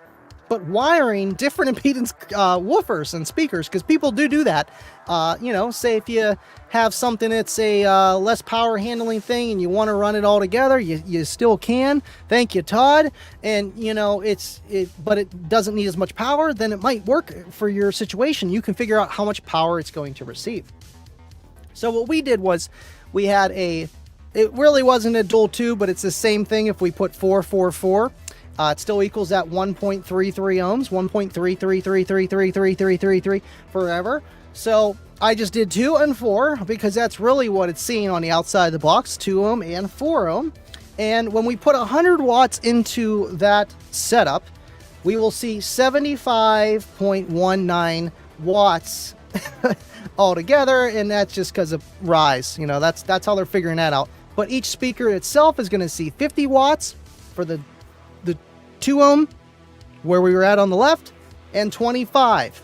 but wiring different impedance woofers and speakers, because people do that. You know, say if you have something that's a less power handling thing and you want to run it all together, you still can. Thank you, Todd. And you know, but it doesn't need as much power, then it might work for your situation. You can figure out how much power it's going to receive. So what we did was we had it really wasn't a dual 2, but it's the same thing. If we put 4, 4, 4, it still equals that 1.33 ohms, 1.33333333 forever. So I just did 2 and 4 because that's really what it's seeing on the outside of the box, 2 ohm and 4 ohm. And when we put 100 watts into that setup, we will see 75.19 watts altogether, and that's just because of rise. You know, that's how they're figuring that out. But each speaker itself is going to see 50 watts for the 2 ohm, where we were at on the left, and 25.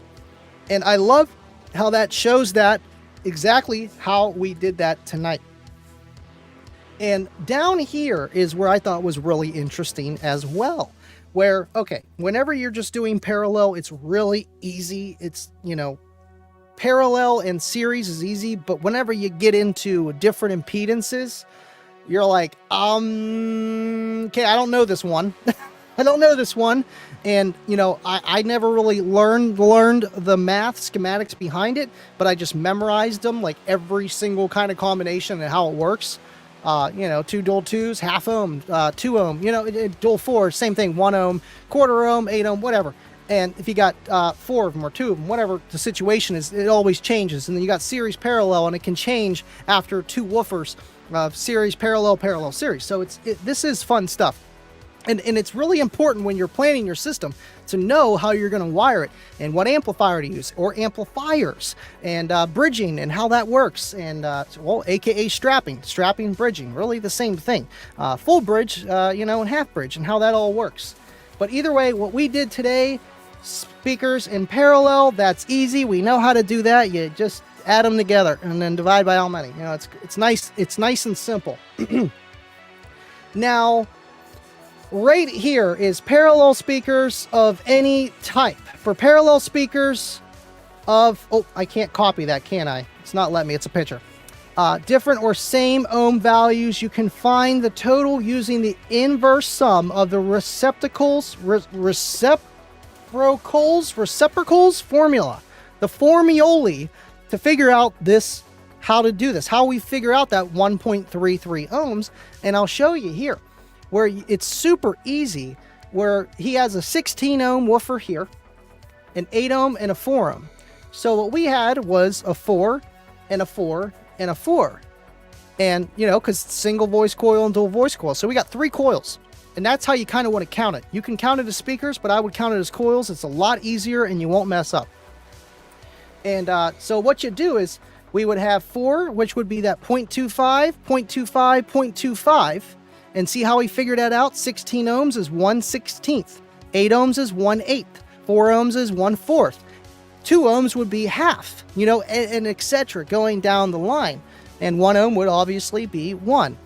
And I love how that shows that exactly how we did that tonight. And down here is where I thought was really interesting as well. Where, okay, whenever you're just doing parallel, it's really easy. It's, you know, parallel and series is easy, but whenever you get into different impedances, you're like, okay, I don't know this one. I don't know this one. And, you know, I never really learned the math schematics behind it, but I just memorized them, like every single kind of combination and how it works. You know, 2 dual 2s, half ohm, 2 ohm, you know, dual 4, same thing, 1 ohm, quarter ohm, 8 ohm, whatever. And if you got 4 of them or 2 of them, whatever the situation is, it always changes. And then you got series parallel, and it can change after 2 woofers, series parallel series. So this is fun stuff. And it's really important when you're planning your system to know how you're going to wire it and what amplifier to use, or amplifiers, and bridging and how that works. And, well, AKA strapping, bridging, really the same thing. Full bridge, you know, and half bridge, and how that all works. But either way, what we did today, speakers in parallel, that's easy. We know how to do that. You just add them together and then divide by how many. You know, it's nice and simple. Now, right here is parallel speakers of any type. For parallel speakers of, oh, I can't copy that, can I? It's not letting me, it's a picture. Different or same ohm values, you can find the total using the inverse sum of the receptacles formula, the formulae, to figure out this, how to do this, how we figure out that 1.33 ohms. And I'll show you here where it's super easy, where he has a 16 ohm woofer here, an 8 ohm and a 4 ohm. So what we had was a 4 and a 4 and a 4. And, you know, because single voice coil and dual voice coil. So we got 3 coils. And that's how you kind of want to count it. You can count it as speakers, but I would count it as coils. It's a lot easier and you won't mess up. And so what you do is We would have 4, which would be that 0.25, 0.25, 0.25. And see how we figured that out? 16 ohms is 1/16. 8 ohms is 1/8. 4 ohms is 1/4. 2 ohms would be half, you know, and etc. going down the line. And 1 ohm would obviously be 1.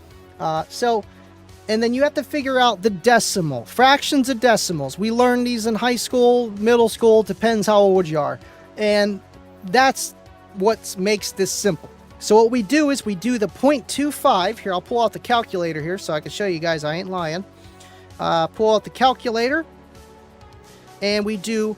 And then you have to figure out the decimal, fractions of decimals. We learned these in high school, middle school, depends how old you are. And that's what makes this simple. So what we do is we do the 0.25. Here, I'll pull out the calculator here so I can show you guys I ain't lying. Pull out the calculator. And we do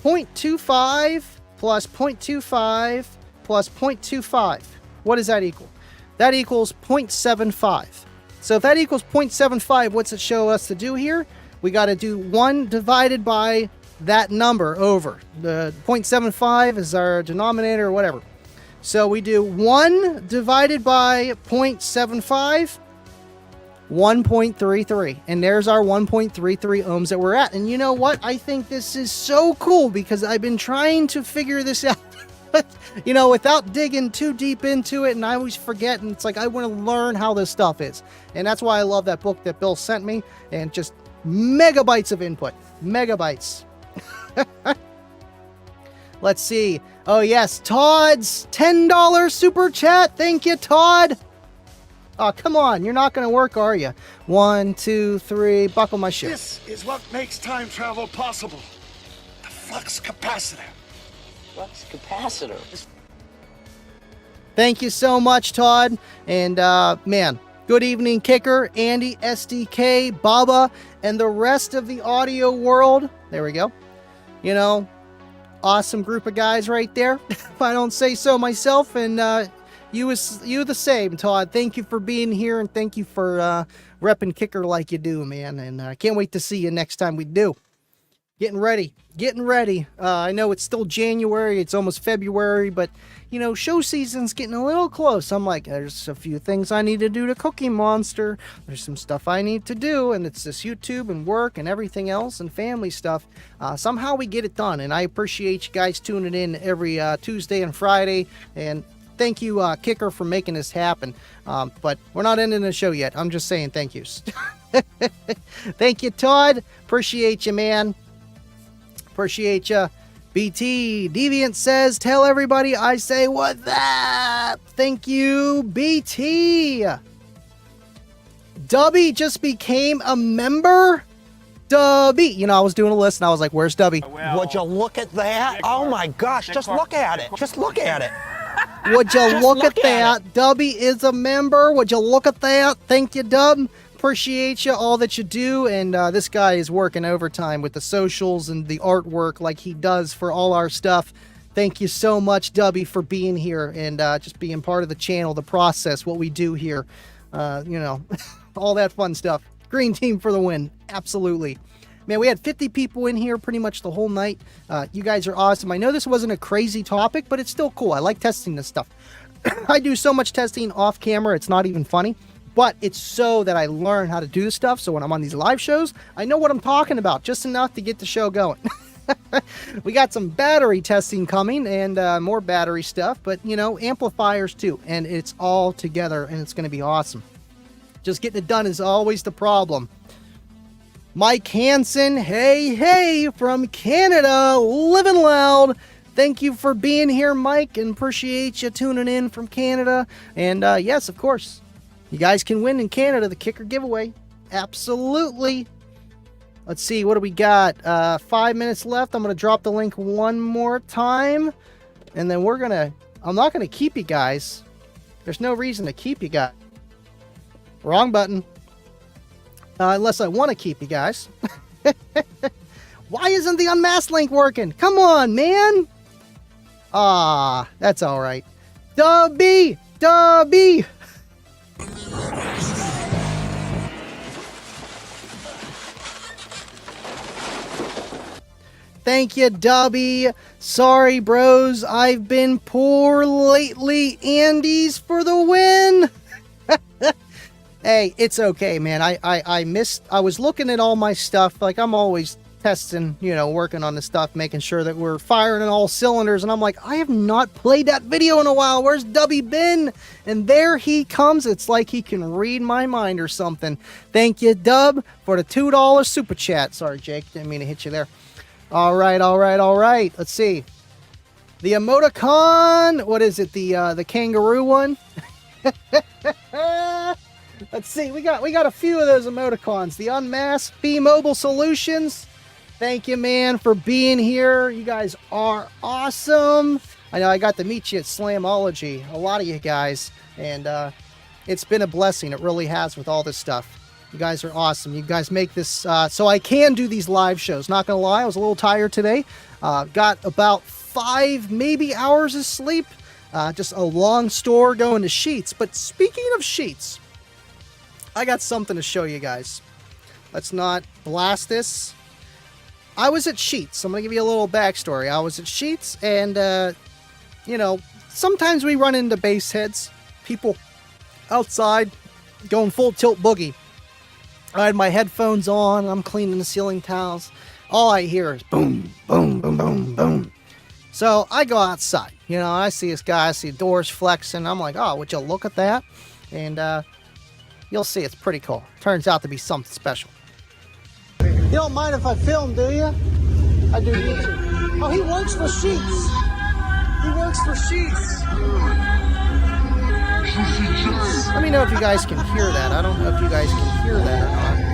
0.25 plus 0.25 plus 0.25. What does that equal? That equals 0.75. So if that equals 0.75, what's it show us to do here? We got to do 1 divided by that number over. The 0.75 is our denominator or whatever. So we do 1 divided by 0.75, 1.33. And there's our 1.33 ohms that we're at. And you know what? I think this is so cool because I've been trying to figure this out. You know, without digging too deep into it, and I always forget, and it's like I want to learn how this stuff is. And that's why I love that book that Bill sent me, and just megabytes of input. Megabytes. Let's see. Oh, yes, Todd's $10 super chat. Thank you, Todd. Oh, come on. You're not going to work, are you? 1, 2, 3. Buckle my shoe. This is what makes time travel possible. The flux capacitor. Flux capacitor. Thank you so much, Todd. And, man, good evening, Kicker, Andy, SDK, Baba, and the rest of the audio world. There we go. You know, awesome group of guys right there, if I don't say so myself. And you the same, Todd. Thank you for being here, and thank you for repping Kicker like you do, man. And I can't wait to see you next time we do. Getting ready. I know it's still January. It's almost February, but, you know, show season's getting a little close. I'm like, there's a few things I need to do to Cookie Monster. There's some stuff I need to do, and it's this YouTube and work and everything else and family stuff. Somehow we get it done, and I appreciate you guys tuning in every Tuesday and Friday. And thank you, Kicker, for making this happen. But we're not ending the show yet. I'm just saying thank yous. Thank you, Todd. Appreciate you, man. Appreciate ya. BT Deviant says, tell everybody I say what that. Thank you, BT. Dubby just became a member. Dubby. You know, I was doing a list and I was like, where's Dubby? Would you look at that? Oh my gosh, just look at it. Just look at it. Would you look at that? Dubby is a member. Would you look at that? Thank you, Dub. Appreciate you, all that you do. And this guy is working overtime with the socials and the artwork like he does for all our stuff. Thank you so much, Dubby, for being here and just being part of the channel, the process, what we do here. You know, all that fun stuff. Green team for the win. Absolutely. Man, we had 50 people in here pretty much the whole night. You guys are awesome. I know this wasn't a crazy topic, but it's still cool. I like testing this stuff. I do so much testing off camera, it's not even funny. But it's so that I learn how to do this stuff. So when I'm on these live shows, I know what I'm talking about. Just enough to get the show going. We got some battery testing coming and more battery stuff. But, you know, amplifiers too. And it's all together and it's going to be awesome. Just getting it done is always the problem. Mike Hansen, hey, from Canada, Livin Loud. Thank you for being here, Mike, and appreciate you tuning in from Canada. And yes, of course, you guys can win in Canada, the Kicker giveaway. Absolutely. Let's see, what do we got? 5 minutes left. I'm going to drop the link one more time. And then I'm not going to keep you guys. There's no reason to keep you guys. Wrong button. Unless I want to keep you guys. Why isn't the unmasked link working? Come on, man. That's all right. Dubby. Thank you, Dubby. Sorry, bros. I've been poor lately. Andy's for the win. Hey, it's okay, man. I was looking at all my stuff. Like, I'm always testing, you know, working on the stuff, making sure that we're firing on all cylinders. And I'm like, I have not played that video in a while. Where's Dubby been? And there he comes. It's like he can read my mind or something. Thank you, Dub, for the $2 super chat. Sorry, Jake. Didn't mean to hit you there. All right, all right, all right. Let's see. The emoticon. What is it? The kangaroo one? Let's see. We got a few of those emoticons. The Unmasked B Mobile Solutions. Thank you, man, for being here. You guys are awesome. I know I got to meet you at Slamology, a lot of you guys, and it's been a blessing. It really has with all this stuff. You guys are awesome. You guys make this so I can do these live shows. Not gonna lie, I was a little tired today. Got about 5 maybe hours of sleep. Just a long store going to Sheets. But speaking of Sheets, I got something to show you guys. Let's not blast this. I was at Sheets. I'm going to give you a little backstory. I was at Sheets, and, you know, sometimes we run into bass heads. People outside going full tilt boogie. I had my headphones on. I'm cleaning the ceiling tiles. All I hear is boom, boom, boom, boom, boom. So I go outside. You know, I see this guy. I see doors flexing. I'm like, oh, would you look at that? And you'll see it's pretty cool. Turns out to be something special. You don't mind if I film, do you? I do YouTube. Oh, he works for Sheets. He works for Sheets. Let me know if you guys can hear that. I don't know if you guys can hear that or not.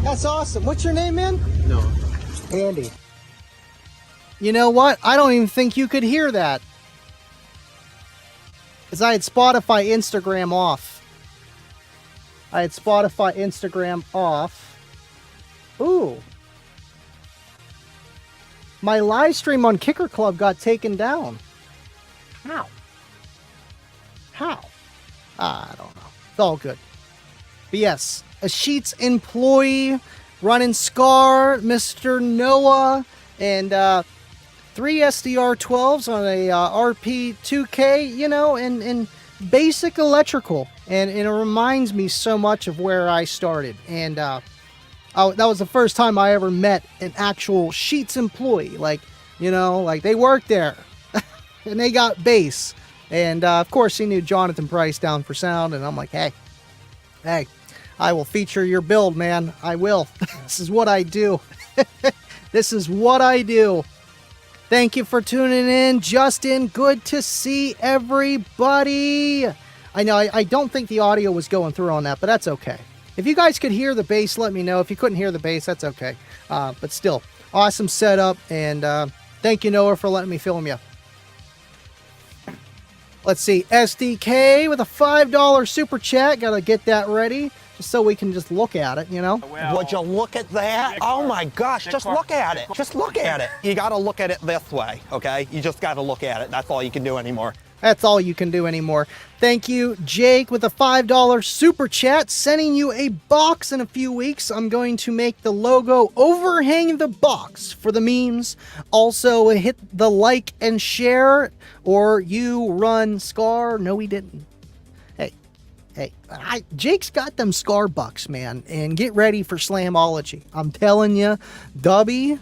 That's awesome. What's your name, man? No. Andy. You know what? I don't even think you could hear that. Because I had Spotify Instagram off. Ooh. My live stream on Kicker Club got taken down. How? I don't know. It's all good. But yes, a Sheets employee running Scar, Mr. Noah, and 3 SDR12s on a RP2K, you know, and basic electrical. And it reminds me so much of where I started. And that was the first time I ever met an actual Sheets employee. Like, you know, like they worked there and they got bass. And of course, he knew Jonathan Price down for sound. And I'm like, hey, I will feature your build, man. I will. This is what I do. This is what I do. Thank you for tuning in, Justin. Good to see everybody. I know I don't think the audio was going through on that, but that's okay. If you guys could hear the bass, let me know. If you couldn't hear the bass, that's okay. But still, awesome setup. And thank you, Noah, for letting me film you. Let's see. SDK with a $5 super chat. Got to get that ready. Just so we can just look at it, you know? Would you look at that? Oh my gosh, just look at it. Just look at it. You gotta look at it this way, okay? You just gotta look at it. That's all you can do anymore. That's all you can do anymore. Thank you, Jake, with a $5 super chat. Sending you a box in a few weeks. I'm going to make the logo overhang the box for the memes. Also, hit the like and share, or you run Scar. No, he didn't. Hey, Jake's got them Scar bucks, man, and get ready for Slamology. I'm telling you, Dubby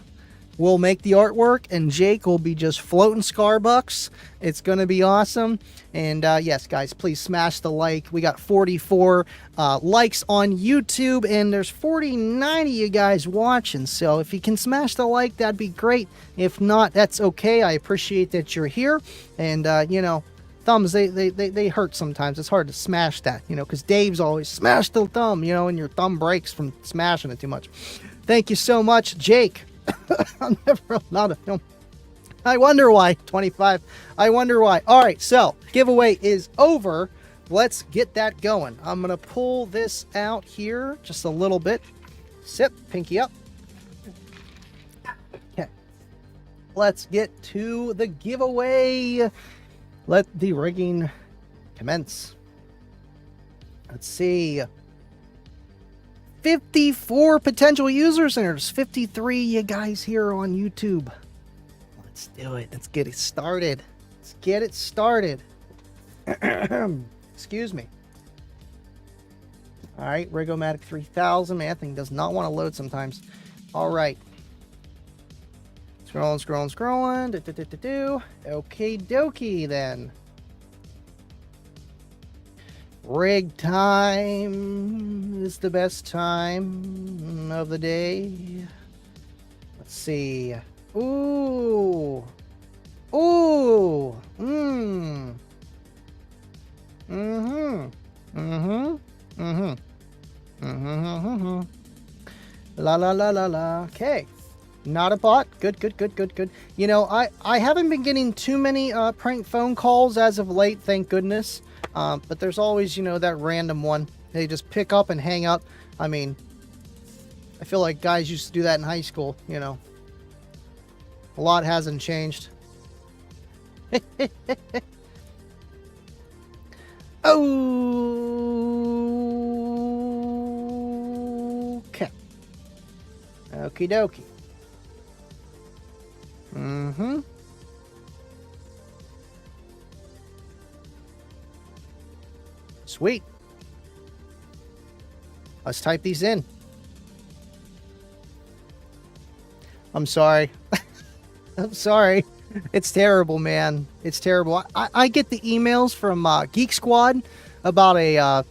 will make the artwork, and Jake will be just floating Scar bucks. It's going to be awesome. And yes, guys, please smash the like. We got 44 likes on YouTube, and there's 49 of you guys watching. So if you can smash the like, that'd be great. If not, that's okay. I appreciate that you're here. And, you know, thumbs, they hurt sometimes. It's hard to smash that, you know, because Dave's always smash the thumb, you know, and your thumb breaks from smashing it too much. Thank you so much, Jake. I'm never allowed to film. I wonder why. 25. I wonder why. All right, so giveaway is over. Let's get that going. I'm going to pull this out here just a little bit. Sip, pinky up. Okay. Let's get to the giveaway. Let the rigging commence. Let's see. 54 potential users, and there's 53 you guys here on YouTube. Let's do it. Let's get it started. Let's get it started. Excuse me. All right, Rigomatic 3000. Man, that thing does not want to load sometimes. All right. Scrolling, scrolling, scrolling. Okie dokie then. Rig time is the best time of the day. Let's see. Ooh. Ooh. Mm. Mm-hmm. Mm-hmm. Mm-hmm. Mm-hmm. La la la la la. Okay. Not a bot. Good, good, good, good, good. You know, I haven't been getting too many prank phone calls as of late, thank goodness. But there's always, you know, that random one. They just pick up and hang up. I mean, I feel like guys used to do that in high school, you know. A lot hasn't changed. Okay. Okie dokie. Mm-hmm. Sweet. Let's type these in. I'm sorry. I'm sorry. It's terrible, man. It's terrible. I get the emails from Geek Squad about a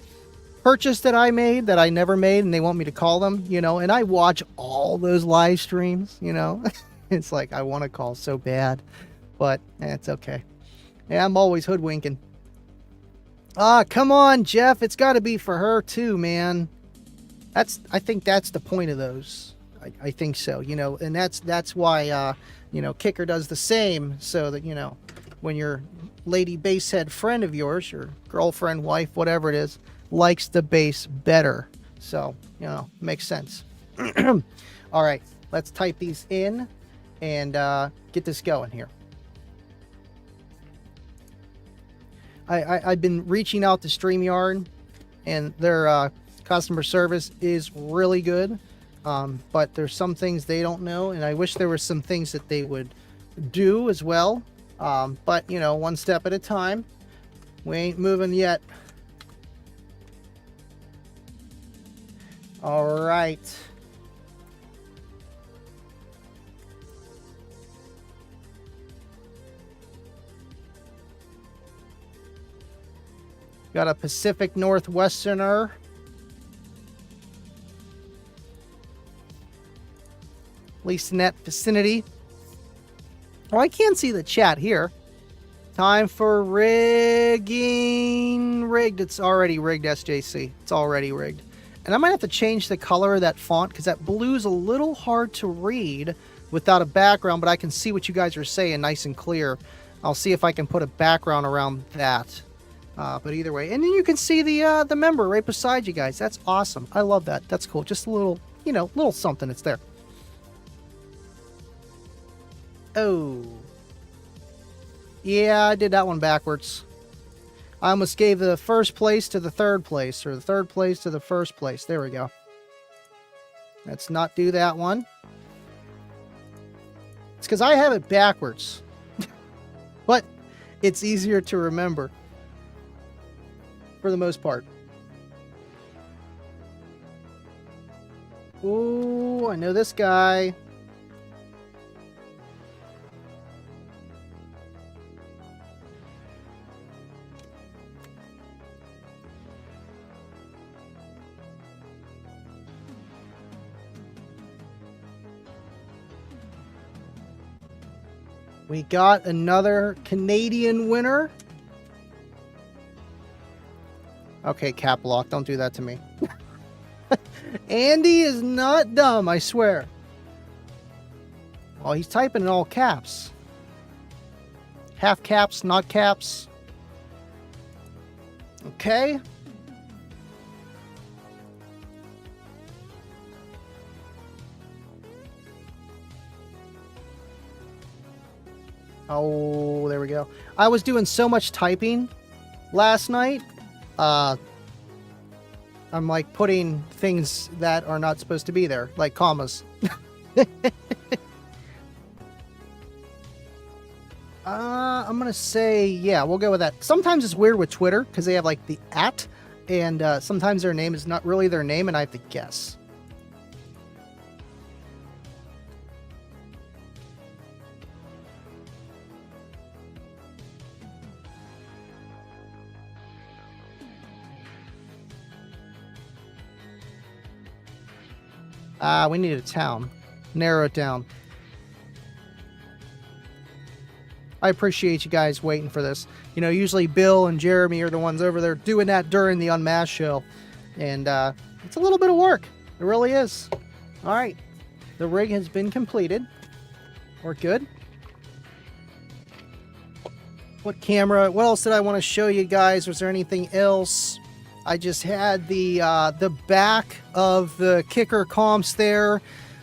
purchase that I made that I never made, and they want me to call them, you know, and I watch all those live streams, you know. It's like I want to call so bad, but it's okay. Yeah, I'm always hoodwinking. Come on, Jeff. It's got to be for her too, man. I think that's the point of those. I think so, you know, and that's why, you know, Kicker does the same, so that, you know, when your lady basshead friend of yours, your girlfriend, wife, whatever it is, likes the bass better. So, you know, makes sense. All right, let's type these in and get this going here. I've been reaching out to StreamYard, and their customer service is really good. But there's some things they don't know, and I wish there were some things that they would do as well. But, you know, one step at a time. We ain't moving yet. All right. Got a Pacific Northwesterner. At least in that vicinity. Oh, I can't see the chat here. Time for rigging. Rigged. It's already rigged, SJC. It's already rigged. And I might have to change the color of that font because that blue's a little hard to read without a background, but I can see what you guys are saying nice and clear. I'll see if I can put a background around that. But either way. And then you can see the member right beside you guys. That's awesome. I love that. That's cool. Just a little, you know, little something that's there. Oh. Yeah, I did that one backwards. I almost gave the first place to the third place, or the third place to the first place. There we go. Let's not do that one. It's because I have it backwards. But it's easier to remember. For the most part. Ooh, I know this guy. We got another Canadian winner. Okay, cap lock, don't do that to me. Andy is not dumb, I swear. Oh, he's typing in all caps. Half caps, not caps. Okay. Oh, there we go. I was doing so much typing last night. I'm like putting things that are not supposed to be there, like commas. I'm gonna say, yeah, we'll go with that. Sometimes it's weird with Twitter because they have like the @ and sometimes their name is not really their name and I have to guess. We need a town. Narrow it down. I appreciate you guys waiting for this. You know, usually Bill and Jeremy are the ones over there doing that during the Unmasked show. And it's a little bit of work. It really is. All right. The rig has been completed. We're good. What camera? What else did I want to show you guys? Was there anything else? I just had the back of the kicker comps there.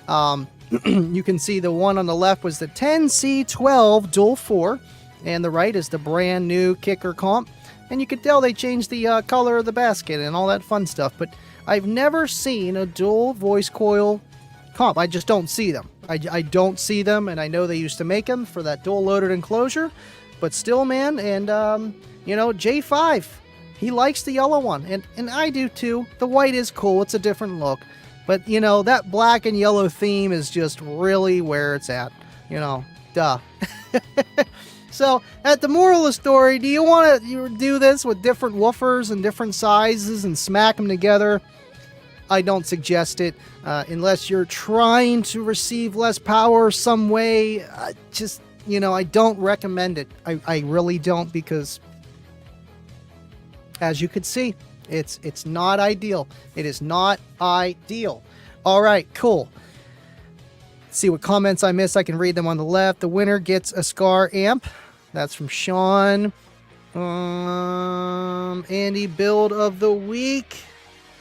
You can see the one on the left was the 10C12 dual 4, and the right is the brand new kicker comp. And you can tell they changed the color of the basket and all that fun stuff. But I've never seen a dual voice coil comp. I just don't see them. I don't see them, and I know they used to make them for that dual loaded enclosure. But still, man, and you know, J5. He likes the yellow one, and I do too. The white is cool. It's a different look. But, you know, that black and yellow theme is just really where it's at. You know, duh. So, at the moral of the story, do you want to do this with different woofers and different sizes and smack them together? I don't suggest it. Unless you're trying to receive less power some way. Just, you know, I don't recommend it. I really don't, because as you could see, it's not ideal. It is not ideal. All right, cool. Let's see what comments I missed. I can read them on the left. The winner gets a Scar amp. That's from Sean. Andy, build of the week.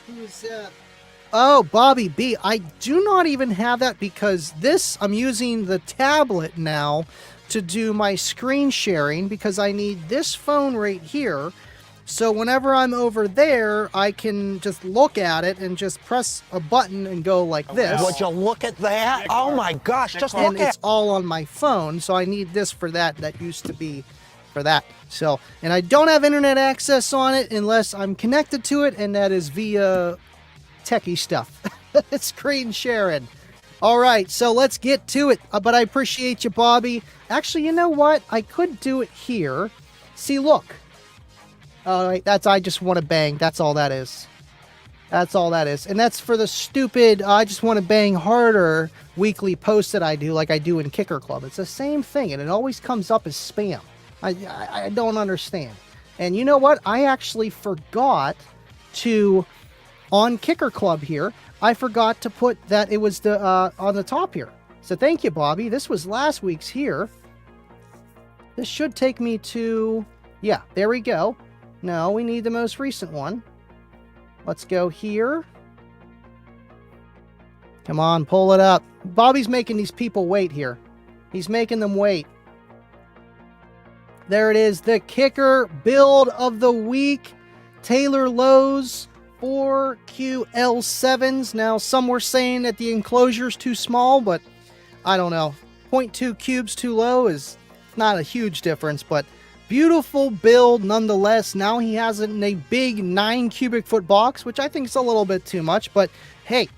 Who's that? Oh, Bobby B. I do not even have that because this, I'm using the tablet now to do my screen sharing because I need this phone right here. So whenever I'm over there, I can just look at it and just press a button and go like this. Would you look at that? Oh my gosh, just look And at it's all on my phone, so I need this for that. That used to be for that. So, and I don't have internet access on it unless I'm connected to it, and that is via techie stuff. Screen sharing. All right, so let's get to it. But I appreciate you, Bobby. Actually, you know what? I could do it here. See, look. All right, that's I just want to bang. That's all that is. That's all that is. And that's for the stupid I just want to bang harder weekly post that I do like I do in Kicker Club. It's the same thing, and it always comes up as spam. I don't understand. And you know what? I actually forgot to, on Kicker Club here, I forgot to put that it was the on the top here. So thank you, Bobby. This was last week's here. This should take me to, yeah, there we go. No, we need the most recent one. Let's go here. Come on, pull it up. Bobby's making these people wait here. He's making them wait. There it is, the kicker build of the week. Taylor Lowe's 4QL7s. Now, some were saying that the enclosure's too small, but I don't know. 0.2 cubes too low is not a huge difference, but beautiful build nonetheless. Now he has it in a big 9 cubic foot box, which I think is a little bit too much, but hey,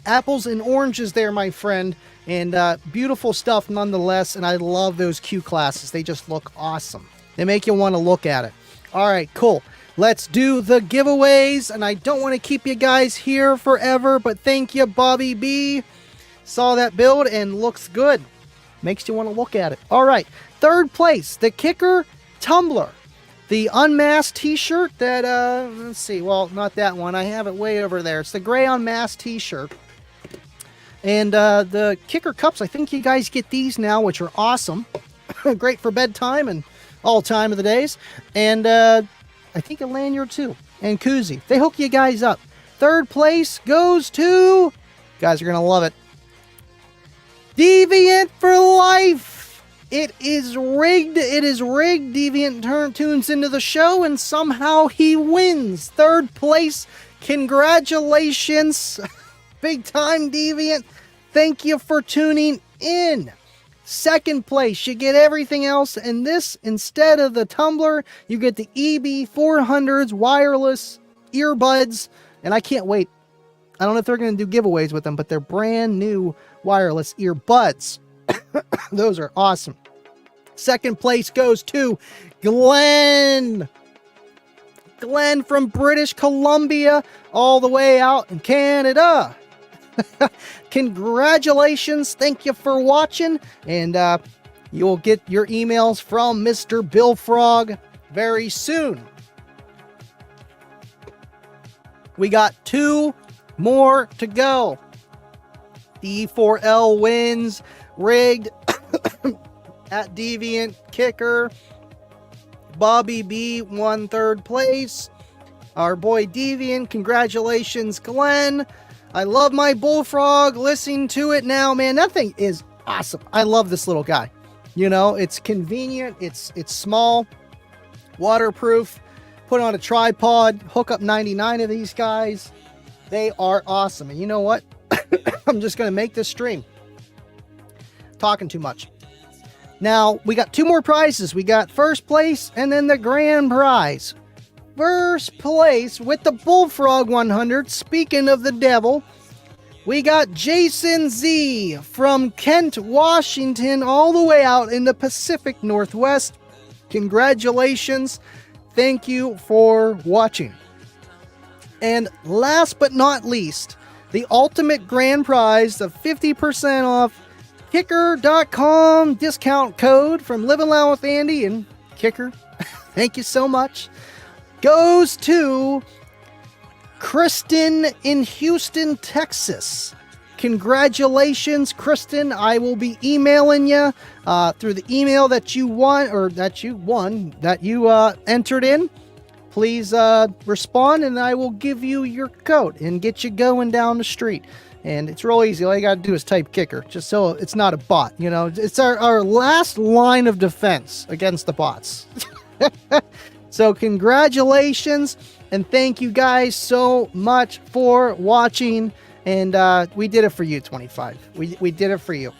apples and oranges there, my friend, and beautiful stuff nonetheless. And I love those Q classes. They just look awesome. They make you want to look at it. All right, cool. Let's do the giveaways, and I don't want to keep you guys here forever, but thank you, Bobby B. Saw that build and looks good. Makes you want to look at it. All right, third place, the kicker tumbler. the unmasked t-shirt that, let's see, well, not that one. I have it way over there. It's the gray unmasked t-shirt. And the kicker cups, I think you guys get these now, which are awesome. Great for bedtime and all time of the days. And I think a lanyard too. And koozie. They hook you guys up. Third place goes to... You guys are going to love it. Deviant for life. It is rigged. It is rigged. Deviant tunes into the show and somehow he wins. Third place. Congratulations. Big time, Deviant. Thank you for tuning in. Second place, you get everything else. And this, instead of the tumbler, you get the EB400s wireless earbuds. And I can't wait. I don't know if they're going to do giveaways with them, but they're brand new wireless earbuds. Those are awesome. Second place goes to Glenn. Glenn from British Columbia, all the way out in Canada. Congratulations. Thank you for watching. And you'll get your emails from Mr. Bill Frog very soon. We got 2 more to go. D4L wins. Rigged at Deviant Kicker. Bobby B won 3rd place. Our boy Deviant, congratulations, Glenn. I love my bullfrog. Listening to it now, man, that thing is awesome. I love this little guy. You know, it's convenient. It's small, waterproof. Put on a tripod. Hook up 99 of these guys. They are awesome. And you know what? I'm just going to make this stream. Talking too much. Now, we got 2 more prizes. We got first place and then the grand prize. First place with the Bullfrog 100. Speaking of the devil, we got Jason Z from Kent, Washington, all the way out in the Pacific Northwest. Congratulations. Thank you for watching. And last but not least, the ultimate grand prize, the 50% off Kicker.com discount code from Livin Loud with Andy and Kicker. Thank you so much. Goes to Kristen in Houston, Texas. Congratulations, Kristen. I will be emailing you through the email that you entered in. Please respond and I will give you your code and get you going down the street. And it's real easy. All you got to do is type Kicker, just so it's not a bot. You know, it's our last line of defense against the bots. So congratulations and thank you guys so much for watching. And we did it for you, 25. We did it for you.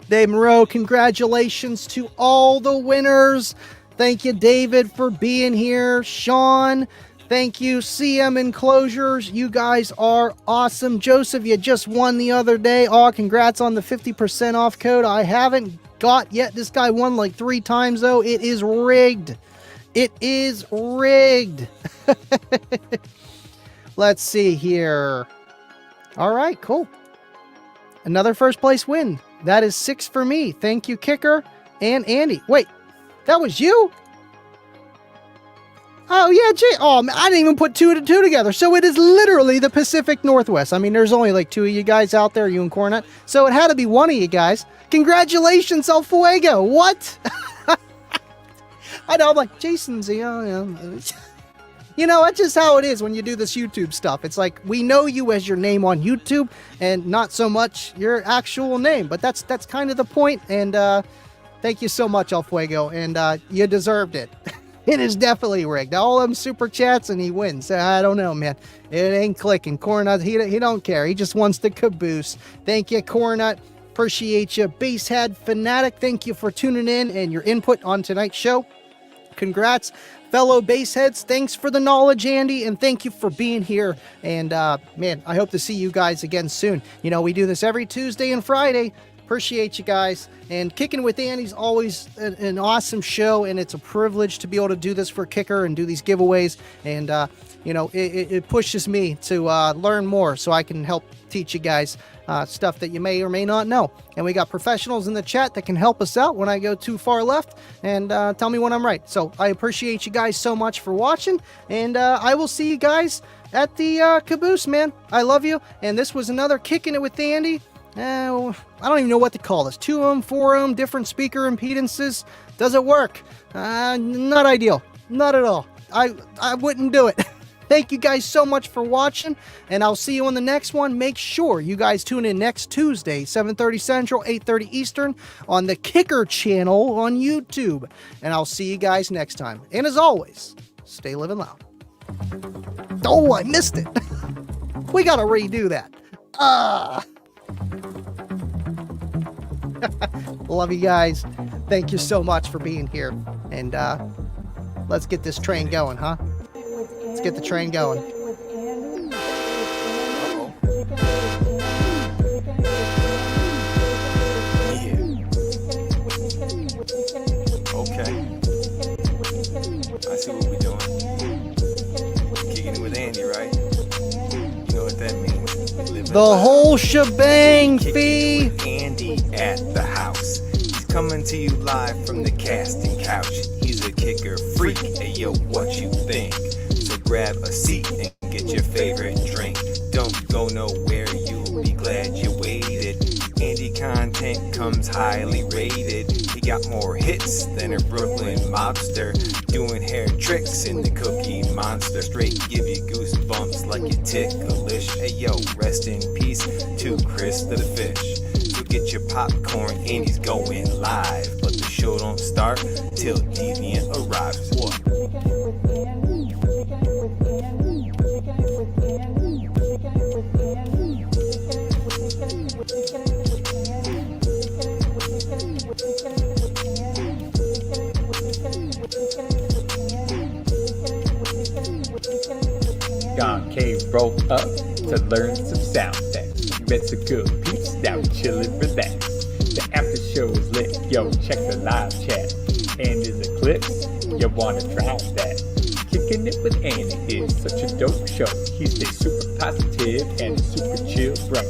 Dave Moreau, congratulations to all the winners. Thank you, David, for being here. Sean, thank you. CM Enclosures, you guys are awesome. Joseph, you just won the other day. Oh, congrats on the 50% off code. I haven't got yet. This guy won like 3 times, though. It is rigged. It is rigged. Let's see here. All right, cool. Another first place win. That is 6 for me. Thank you, Kicker and Andy. Wait, that was you? Oh, yeah, Jay. Oh, man, I didn't even put 2 and 2 together. So it is literally the Pacific Northwest. I mean, there's only like 2 of you guys out there, you and Cornet. So it had to be one of you guys. Congratulations, El Fuego. What? I know, I'm like, Jason's, you know, that's just how it is when you do this YouTube stuff. It's like, we know you as your name on YouTube and not so much your actual name. But that's kind of the point. And thank you so much, El Fuego. And you deserved it. It is definitely rigged. All them super chats and he wins. I don't know, man. It ain't clicking. Cornut, he don't care. He just wants the caboose. Thank you, Cornut. Appreciate you. Basshead Fanatic, thank you for tuning in and your input on tonight's show. Congrats, fellow bassheads. Thanks for the knowledge, Andy, and thank you for being here. And, man, I hope to see you guys again soon. You know, we do this every Tuesday and Friday. appreciate you guys. And Kicking with Andy's always an awesome show, and it's a privilege to be able to do this for Kicker and do these giveaways. And you know, it pushes me to learn more so I can help teach you guys stuff that you may or may not know. And we got professionals in the chat that can help us out when I go too far left and tell me when I'm right. So I appreciate you guys so much for watching, and I will see you guys at the caboose, man. I love you. And this was another Kicking It with Andy. I don't even know what to call this. 2-ohm, 4-ohm, different speaker impedances. Does it work? Not ideal. Not at all. I wouldn't do it. Thank you guys so much for watching, and I'll see you on the next one. Make sure you guys tune in next Tuesday, 7:30 Central, 8:30 Eastern, on the Kicker channel on YouTube. And I'll see you guys next time. And as always, stay living loud. Oh, I missed it. We gotta redo that. Love you guys. Thank you so much for being here. And let's get this train going, huh? Let's get the train going. Okay. I see what we're doing. Kicking it with Andy, right? You know what that means. Living The loud. whole shebang, Kicking fee. it with Andy at the house. He's coming to you live from the casting couch. He's a kicker freak. Hey yo, what you think? So grab a seat and get your favorite drink. Don't go nowhere, you'll be glad you waited. Andy content comes highly rated. He got more hits than a Brooklyn mobster, doing hair tricks in the Cookie Monster. Straight give you goosebumps like you ticklish. Hey yo, rest in peace to Chris the Fish. So get your popcorn, Andy's going live, but the show don't start till Deviant arrives. What? Gone cave broke up to learn some sound effects. Met some good peeps, now we chillin', relax. The after show is lit, yo, check the live chat. And there's a clips, you wanna try that. Kicking It with Andy is such a dope show. He stays super positive and a super chill bro.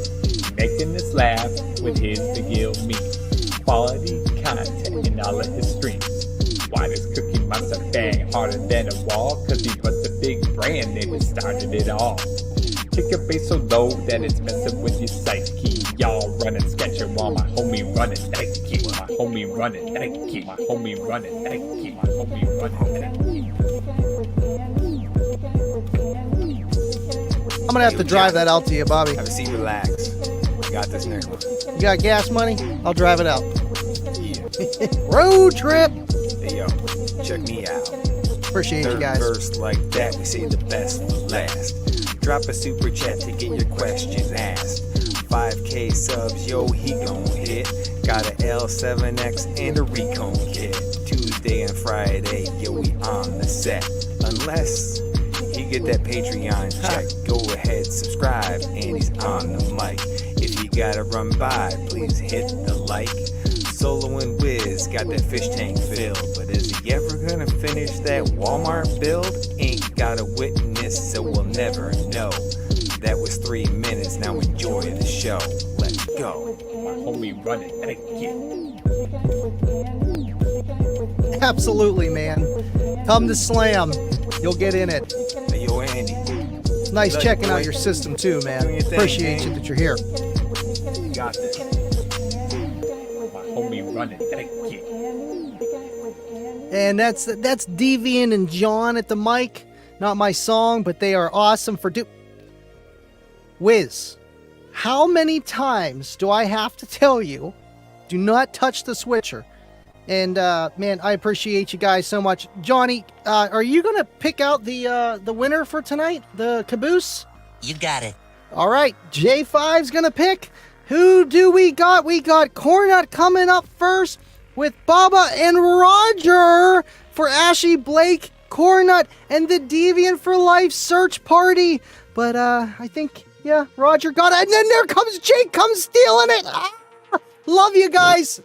Making us laugh with his McGill memes. Quality content in all of his streams. Why does Cookie Monster bang harder than a wall? Cause he was the big brand name that started it all. Kick a bass so low that it's messing with your psyche. Y'all running sketcher while my homie running Nike. My homie running Nike. My homie running Nike. My homie running Nike. I'm gonna have to drive that out to you, Bobby. Have a seat, relax. Got this next one. You got gas money? I'll drive it out. Yeah. Road trip. Hey yo, check me out. Appreciate you Third guys. verse like that, we say the best for last. Drop a super chat to get your questions asked. 5K subs, yo, he gon' hit. Got a L7X and a Recon kit. Tuesday and Friday, yo, we on the set. Unless he get that Patreon check, go ahead, subscribe, and he's on the mic. If you gotta run by, please hit the like. Solo and Wiz got that fish tank filled, but is he ever gonna finish that Walmart build? Ain't got a witness, so we'll never know. That was 3 minutes, now enjoy the show. Let's go. My homie running Nike. Absolutely, man. Come to Slam. You'll get in it. Hey yo, Andy. It's nice Love checking you, out boy. your system too, man. Doing your thing, Appreciate man. you that you're here. You got this. My homie running Nike. And that's Deviant and John at the mic. Not my song, but they are awesome for Wiz, how many times do I have to tell you, do not touch the switcher? And man, I appreciate you guys so much. Johnny, are you gonna pick out the winner for tonight, the caboose? You got it. All right, J5's gonna pick. Who do we got? We got Cornut coming up first with Baba and Roger for Ashy, Blake, Cornut, and the Deviant for Life search party. But I think, yeah, Roger got it. And then there comes Jake, comes stealing it. Ah! Love you guys.